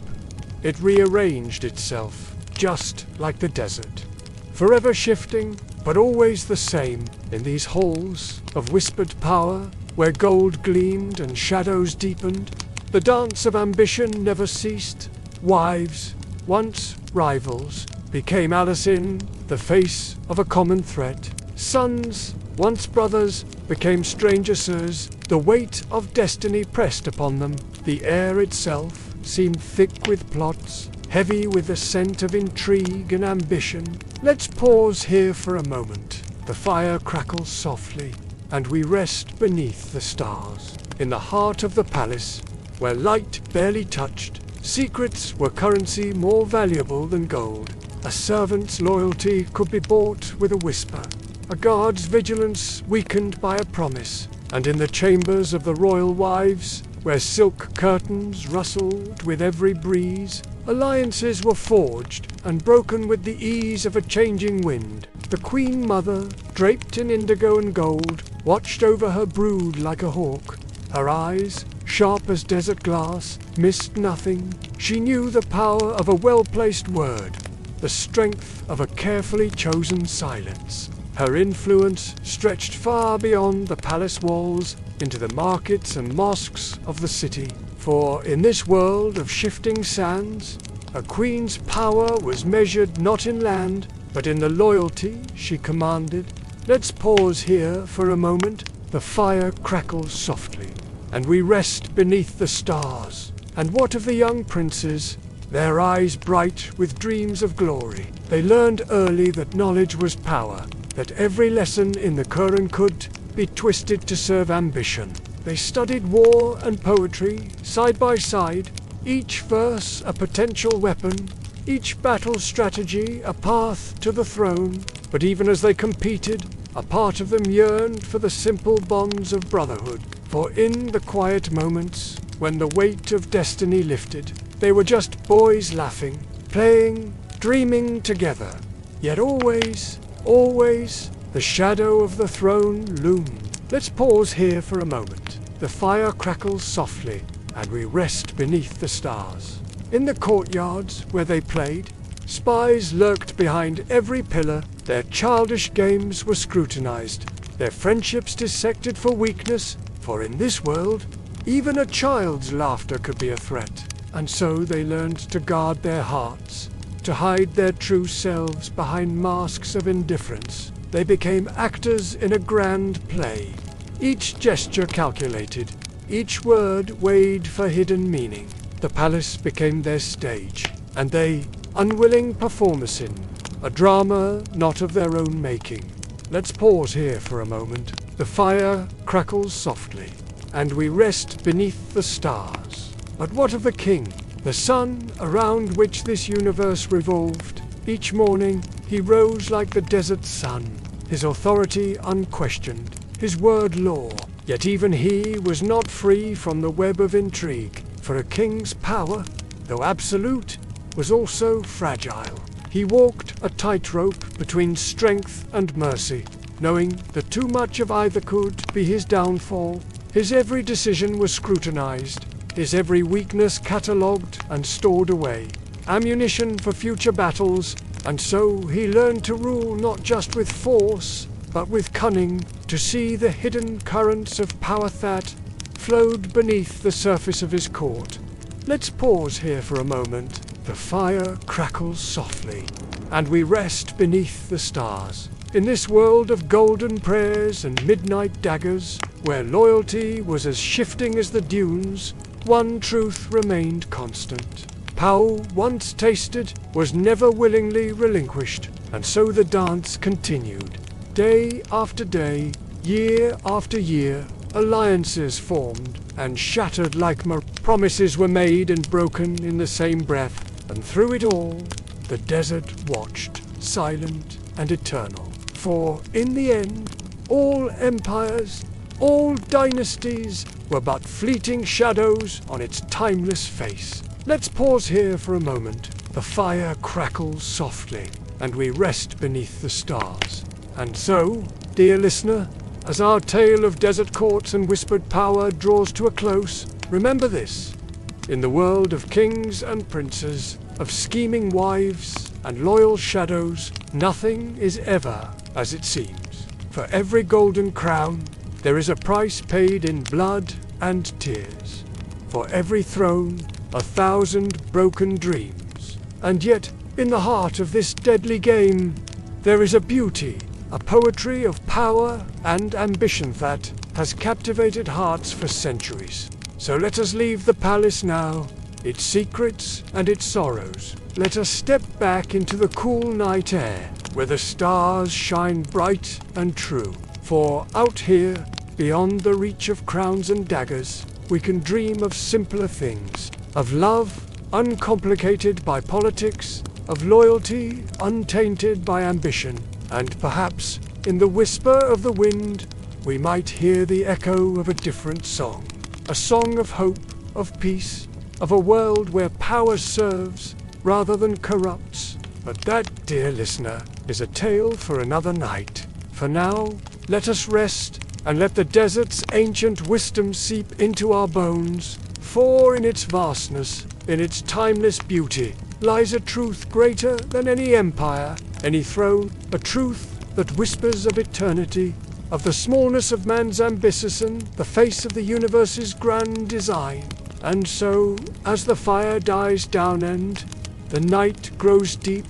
It rearranged itself, just like the desert. Forever shifting, but always the same, in these halls of whispered power, where gold gleamed and shadows deepened. The dance of ambition never ceased. Wives, once rivals, became allies in the face of a common threat. Sons, once brothers, became strangers. The weight of destiny pressed upon them. The air itself seemed thick with plots, heavy with the scent of intrigue and ambition. Let's pause here for a moment. The fire crackles softly, and we rest beneath the stars. In the heart of the palace, where light barely touched, secrets were currency more valuable than gold. A servant's loyalty could be bought with a whisper, a guard's vigilance weakened by a promise. And in the chambers of the royal wives, where silk curtains rustled with every breeze, alliances were forged and broken with the ease of a changing wind. The queen mother, draped in indigo and gold, watched over her brood like a hawk. Her eyes, sharp as desert glass, missed nothing. She knew the power of a well-placed word, the strength of a carefully chosen silence. Her influence stretched far beyond the palace walls into the markets and mosques of the city. For in this world of shifting sands, a queen's power was measured not in land, but in the loyalty she commanded. Let's pause here for a moment. The fire crackles softly, and we rest beneath the stars. And what of the young princes? Their eyes bright with dreams of glory. They learned early that knowledge was power, that every lesson in the Quran could be twisted to serve ambition. They studied war and poetry side by side, each verse a potential weapon, each battle strategy a path to the throne. But even as they competed, a part of them yearned for the simple bonds of brotherhood. For in the quiet moments, when the weight of destiny lifted, they were just boys laughing, playing, dreaming together. Yet always, the shadow of the throne loomed. Let's pause here for a moment. The fire crackles softly, and we rest beneath the stars. In the courtyards where they played, spies lurked behind every pillar. Their childish games were scrutinized, their friendships dissected for weakness, For in this world, even a child's laughter could be a threat. And so they learned to guard their hearts, to hide their true selves behind masks of indifference. They became actors in a grand play, each gesture calculated, each word weighed for hidden meaning. The palace became their stage, and they, unwilling performers in a drama not of their own making. Let's pause here for a moment. The fire crackles softly, and we rest beneath the stars. But what of the king, the sun around which this universe revolved? Each morning he rose like the desert sun, his authority unquestioned, his word law. Yet even he was not free from the web of intrigue, for a king's power, though absolute, was also fragile. He walked a tightrope between strength and mercy, knowing that too much of either could be his downfall. His every decision was scrutinized, his every weakness catalogued and stored away, ammunition for future battles, and so he learned to rule not just with force, but with cunning, to see the hidden currents of power that flowed beneath the surface of his court. Let's pause here for a moment. The fire crackles softly, and we rest beneath the stars. In this world of golden prayers and midnight daggers, where loyalty was as shifting as the dunes, one truth remained constant. Power once tasted was never willingly relinquished, and so the dance continued. Day after day, year after year, alliances formed and shattered like promises were made and broken in the same breath, and through it all, the desert watched, silent and eternal. For in the end, all empires, all dynasties were but fleeting shadows on its timeless face. Let's pause here for a moment. The fire crackles softly, and we rest beneath the stars. And so, dear listener, as our tale of desert courts and whispered power draws to a close, remember this. In the world of kings and princes, of scheming wives and loyal shadows, nothing is ever as it seems. For every golden crown, there is a price paid in blood and tears. For every throne, 1,000 broken dreams. And yet, in the heart of this deadly game, there is a beauty, a poetry of power and ambition that has captivated hearts for centuries. So let us leave the palace now, its secrets and its sorrows. Let us step back into the cool night air, where the stars shine bright and true. For out here, beyond the reach of crowns and daggers, we can dream of simpler things, of love uncomplicated by politics, of loyalty untainted by ambition, and perhaps, in the whisper of the wind, we might hear the echo of a different song. A song of hope, of peace, of a world where power serves rather than corrupts. But that, dear listener, is a tale for another night. For now, let us rest and let the desert's ancient wisdom seep into our bones. For in its vastness, in its timeless beauty, lies a truth greater than any empire, any throne, a truth that whispers of eternity, of the smallness of man's ambition, the face of the universe's grand design. And so, as the fire dies down and the night grows deep,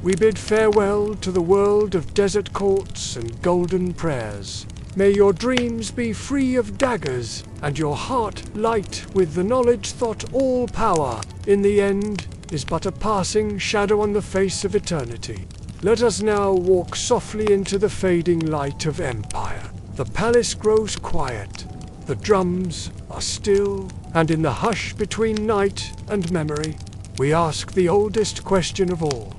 we bid farewell to the world of desert courts and golden prayers. May your dreams be free of daggers, and your heart light with the knowledge that all power, in the end, is but a passing shadow on the face of eternity. Let us now walk softly into the fading light of empire. The palace grows quiet, the drums are still, and in the hush between night and memory, we ask the oldest question of all.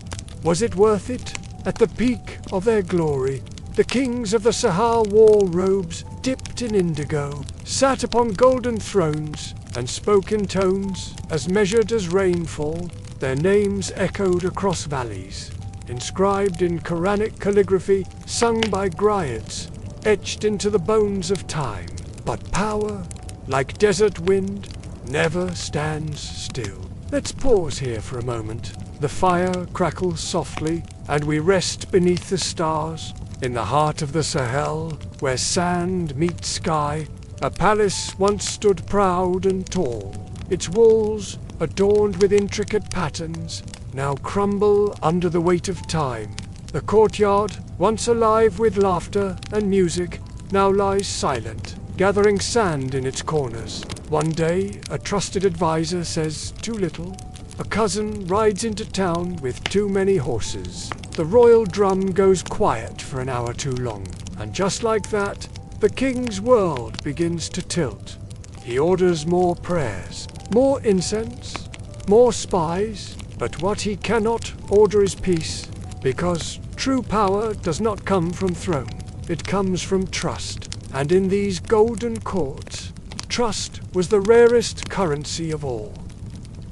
Was it worth it? At the peak of their glory, the kings of the Sahara wore robes dipped in indigo, sat upon golden thrones, and spoke in tones as measured as rainfall. Their names echoed across valleys, inscribed in Quranic calligraphy, sung by griots, etched into the bones of time. But power, like desert wind, never stands still. Let's pause here for a moment. The fire crackles softly, and we rest beneath the stars, in the heart of the Sahel, where sand meets sky, A palace once stood proud and tall, its walls, adorned with intricate patterns, now crumble under the weight of time. The courtyard, once alive with laughter and music, now lies silent, gathering sand in its corners. One day, a trusted advisor says too little. A cousin rides into town with too many horses. The royal drum goes quiet for an hour too long. And just like that, the king's world begins to tilt. He orders more prayers, more incense, more spies, but what he cannot order is peace, because true power does not come from throne, it comes from trust. And in these golden courts, trust was the rarest currency of all.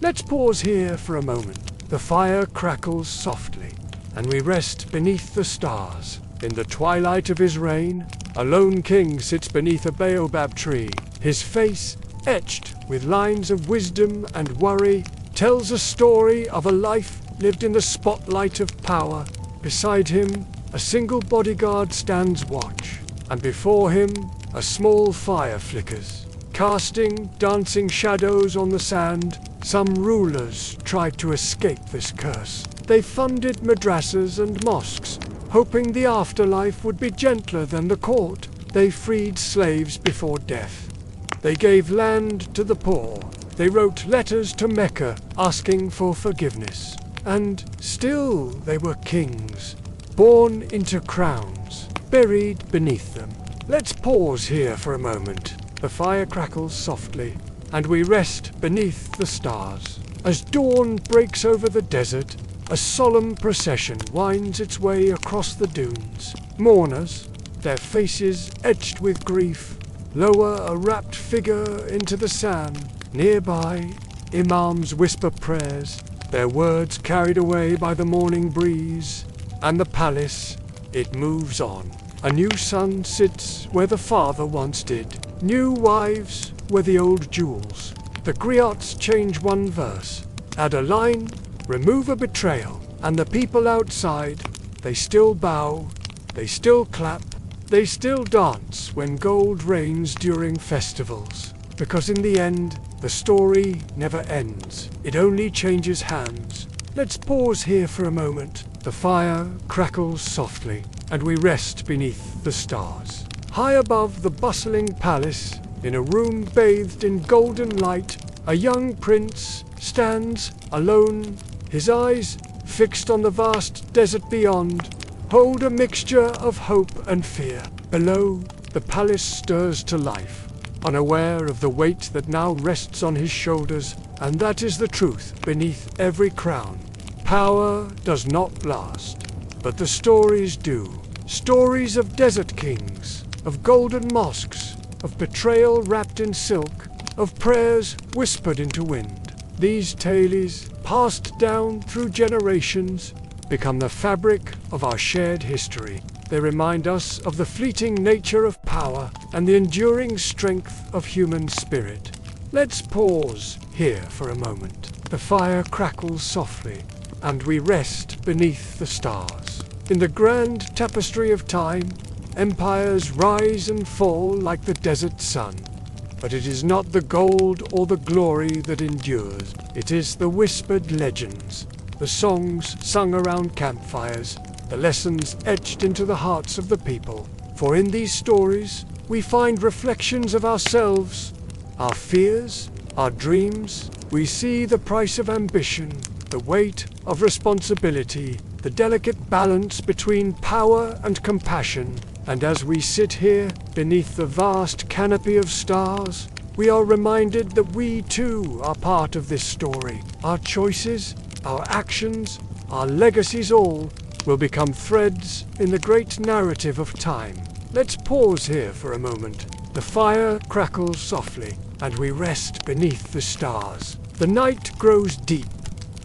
Let's pause here for a moment. The fire crackles softly, and we rest beneath the stars. In the twilight of his reign, a lone king sits beneath a baobab tree. His face, etched with lines of wisdom and worry, tells a story of a life lived in the spotlight of power. Beside him, a single bodyguard stands watch, and before him, a small fire flickers, casting dancing shadows on the sand. Some rulers tried to escape this curse. They funded madrasas and mosques, hoping the afterlife would be gentler than the court. They freed slaves before death. They gave land to the poor. They wrote letters to Mecca asking for forgiveness. And still they were kings, born into crowns, buried beneath them. Let's pause here for a moment. The fire crackles softly, and we rest beneath the stars. As dawn breaks over the desert, a solemn procession winds its way across the dunes. Mourners, their faces etched with grief, lower a wrapped figure into the sand. Nearby, imams whisper prayers, their words carried away by the morning breeze. And the palace, it moves on. A new son sits where the father once did. New wives were the old jewels. The griots change one verse, add a line, remove a betrayal, and the people outside, they still bow, they still clap, they still dance when gold rains during festivals. Because in the end, the story never ends, it only changes hands. Let's pause here for a moment. The fire crackles softly, and we rest beneath the stars. High above the bustling palace, in a room bathed in golden light, a young prince stands alone. His eyes, fixed on the vast desert beyond, hold a mixture of hope and fear. Below, the palace stirs to life, unaware of the weight that now rests on his shoulders, and that is the truth beneath every crown. Power does not last, but the stories do. Stories of desert kings, of golden mosques, of betrayal wrapped in silk, of prayers whispered into wind. These tales, passed down through generations, become the fabric of our shared history. They remind us of the fleeting nature of power and the enduring strength of human spirit. Let's pause here for a moment. The fire crackles softly, and we rest beneath the stars. In the grand tapestry of time, empires rise and fall like the desert sun. But it is not the gold or the glory that endures. It is the whispered legends, the songs sung around campfires, the lessons etched into the hearts of the people. For in these stories, we find reflections of ourselves, our fears, our dreams. We see the price of ambition, the weight of responsibility, the delicate balance between power and compassion. And as we sit here, beneath the vast canopy of stars, we are reminded that we too are part of this story. Our choices, our actions, our legacies all will become threads in the great narrative of time. Let's pause here for a moment. The fire crackles softly, and we rest beneath the stars. The night grows deep,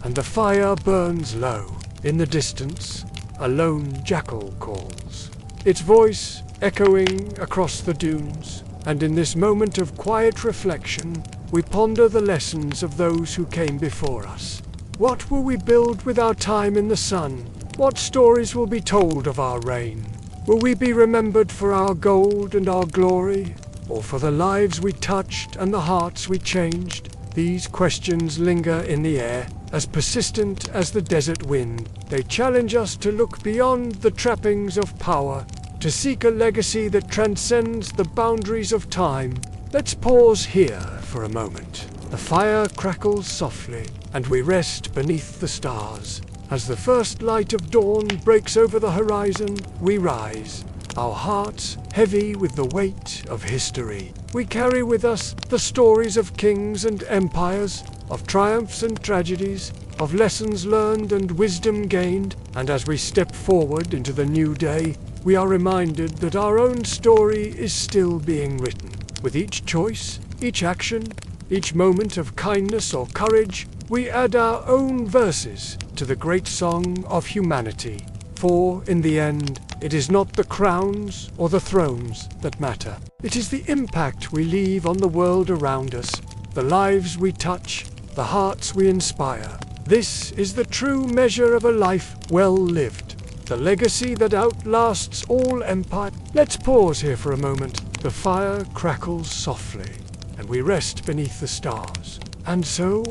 and the fire burns low. In the distance, a lone jackal calls, its voice echoing across the dunes. And in this moment of quiet reflection, we ponder the lessons of those who came before us. What will we build with our time in the sun? What stories will be told of our reign? Will we be remembered for our gold and our glory, or for the lives we touched and the hearts we changed? These questions linger in the air, as persistent as the desert wind. They challenge us to look beyond the trappings of power, to seek a legacy that transcends the boundaries of time. Let's pause here for a moment. The fire crackles softly, and we rest beneath the stars. As the first light of dawn breaks over the horizon, we rise, our hearts heavy with the weight of history. We carry with us the stories of kings and empires, of triumphs and tragedies, of lessons learned and wisdom gained, and as we step forward into the new day, we are reminded that our own story is still being written. With each choice, each action, each moment of kindness or courage, we add our own verses to the great song of humanity. For, in the end, it is not the crowns or the thrones that matter. It is the impact we leave on the world around us, the lives we touch, the hearts we inspire. This is the true measure of a life well lived, the legacy that outlasts all empire. Let's pause here for a moment. The fire crackles softly, and we rest beneath the stars. And so,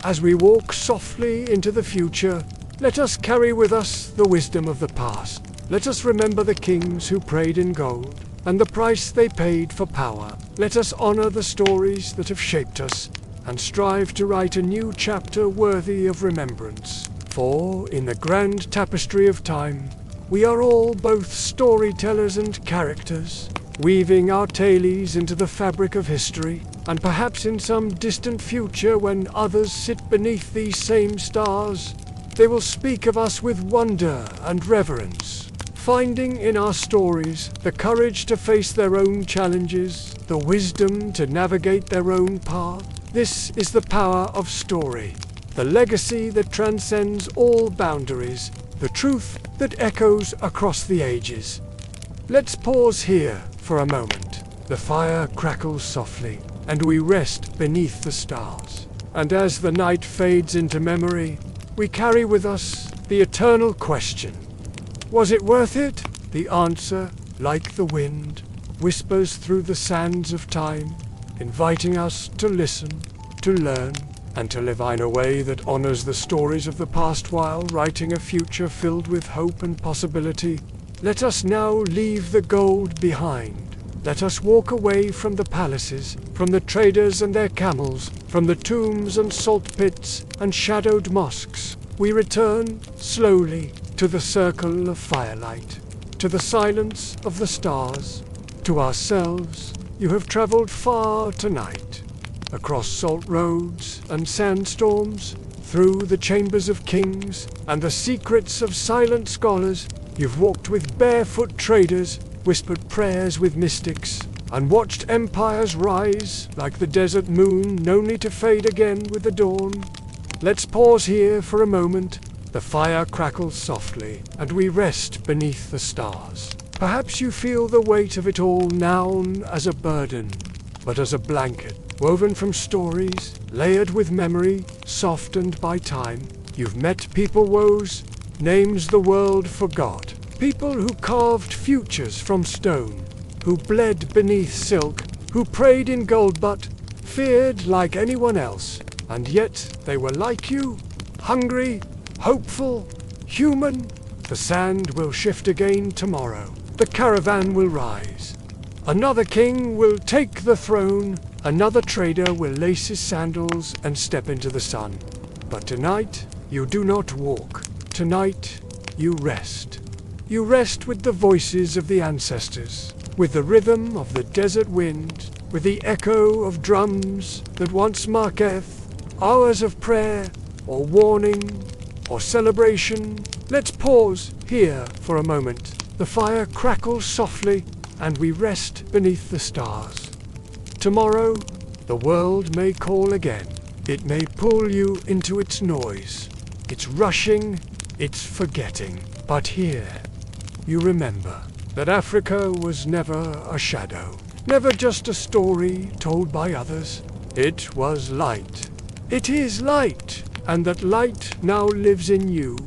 as we walk softly into the future, let us carry with us the wisdom of the past. Let us remember the kings who prayed in gold, and the price they paid for power. Let us honor the stories that have shaped us, and strive to write a new chapter worthy of remembrance. For, in the grand tapestry of time, we are all both storytellers and characters, weaving our tales into the fabric of history, and perhaps in some distant future when others sit beneath these same stars, they will speak of us with wonder and reverence, finding in our stories the courage to face their own challenges, the wisdom to navigate their own path. This is the power of story, the legacy that transcends all boundaries, the truth that echoes across the ages. Let's pause here for a moment. The fire crackles softly, and we rest beneath the stars. And as the night fades into memory, we carry with us the eternal question. Was it worth it? The answer, like the wind, whispers through the sands of time, inviting us to listen, to learn, and to live in a way that honors the stories of the past while writing a future filled with hope and possibility. Let us now leave the gold behind. Let us walk away from the palaces, from the traders and their camels, from the tombs and salt pits and shadowed mosques. We return, slowly, to the circle of firelight, to the silence of the stars, to ourselves. You have traveled far tonight, across salt roads and sandstorms, through the chambers of kings and the secrets of silent scholars. You've walked with barefoot traders, whispered prayers with mystics, and watched empires rise like the desert moon, only to fade again with the dawn. Let's pause here for a moment. The fire crackles softly, and we rest beneath the stars. Perhaps you feel the weight of it all now as a burden, but as a blanket, woven from stories, layered with memory, softened by time. You've met people woes, names the world forgot. People who carved futures from stone, who bled beneath silk, who prayed in gold but feared like anyone else. And yet they were like you, hungry, hopeful, human. The sand will shift again tomorrow. The caravan will rise. Another king will take the throne. Another trader will lace his sandals and step into the sun. But tonight, you do not walk. Tonight, you rest. You rest with the voices of the ancestors, with the rhythm of the desert wind, with the echo of drums that once marketh hours of prayer, or warning, or celebration. Let's pause here for a moment. The fire crackles softly, and we rest beneath the stars. Tomorrow, the world may call again. It may pull you into its noise, its rushing, its forgetting. But here, you remember that Africa was never a shadow, never just a story told by others. It was light. It is light, and that light now lives in you.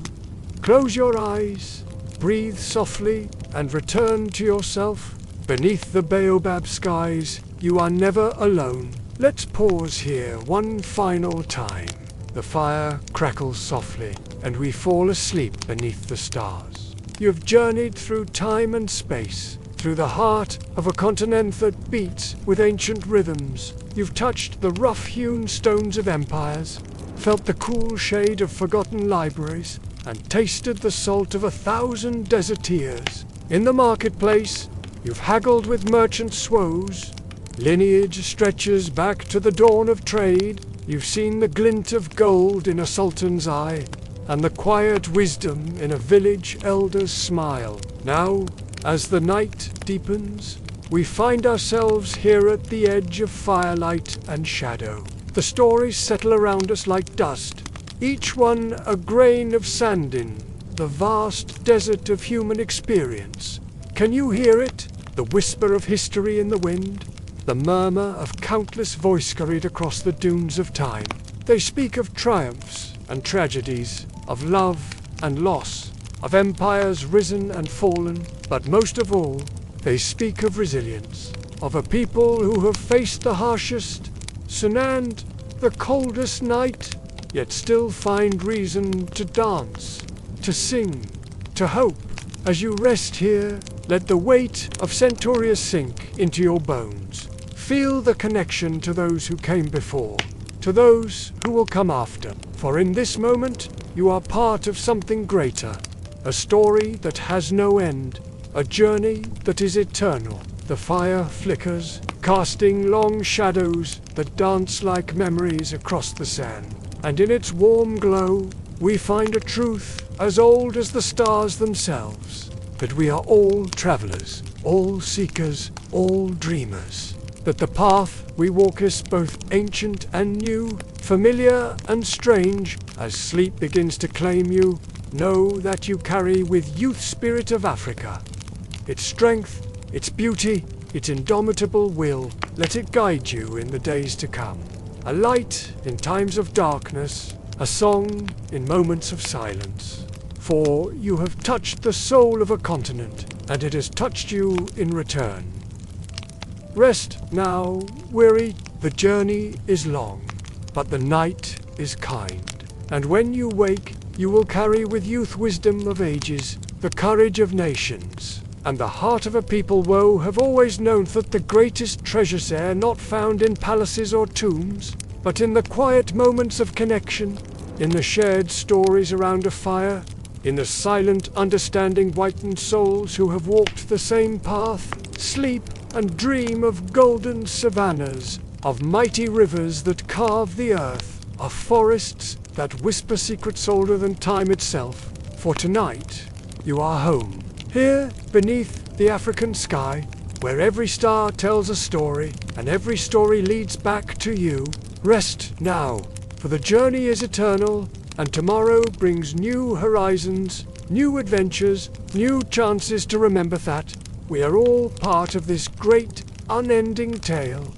Close your eyes, breathe softly, and return to yourself. Beneath the baobab skies, you are never alone. Let's pause here one final time. The fire crackles softly, and we fall asleep beneath the stars. You've journeyed through time and space, through the heart of a continent that beats with ancient rhythms. You've touched the rough-hewn stones of empires, felt the cool shade of forgotten libraries, and tasted the salt of 1,000 desert tears. In the marketplace, you've haggled with merchants' woes. Lineage stretches back to the dawn of trade. You've seen the glint of gold in a sultan's eye, and the quiet wisdom in a village elder's smile. Now, as the night deepens, we find ourselves here at the edge of firelight and shadow. The stories settle around us like dust, each one a grain of sand in the vast desert of human experience. Can you hear it? The whisper of history in the wind, the murmur of countless voices carried across the dunes of time. They speak of triumphs and tragedies, of love and loss, of empires risen and fallen, but most of all, they speak of resilience, of a people who have faced the harshest sun and the coldest night, yet still find reason to dance, to sing, to hope. As you rest here, let the weight of Centauria sink into your bones. Feel the connection to those who came before, to those who will come after. For in this moment, you are part of something greater, a story that has no end, a journey that is eternal. The fire flickers, casting long shadows that dance like memories across the sand. And in its warm glow, we find a truth as old as the stars themselves, that we are all travelers, all seekers, all dreamers. That the path we walk is both ancient and new, familiar and strange. As sleep begins to claim you, know that you carry with youth spirit of Africa. Its strength, its beauty, its indomitable will. Let it guide you in the days to come. A light in times of darkness, a song in moments of silence. For you have touched the soul of a continent, and it has touched you in return. Rest now, weary. The journey is long, but the night is kind. And when you wake, you will carry with youth wisdom of ages, the courage of nations, and the heart of a people woe have always known that the greatest treasures are not found in palaces or tombs, but in the quiet moments of connection, in the shared stories around a fire, in the silent understanding whitened souls who have walked the same path. Sleep and dream of golden savannas, of mighty rivers that carve the earth, of forests that whisper secrets older than time itself. For tonight, you are home, here beneath the African sky, where every star tells a story, and every story leads back to you. Rest now, for the journey is eternal, and tomorrow brings new horizons, new adventures, new chances to remember that we are all part of this great, unending tale.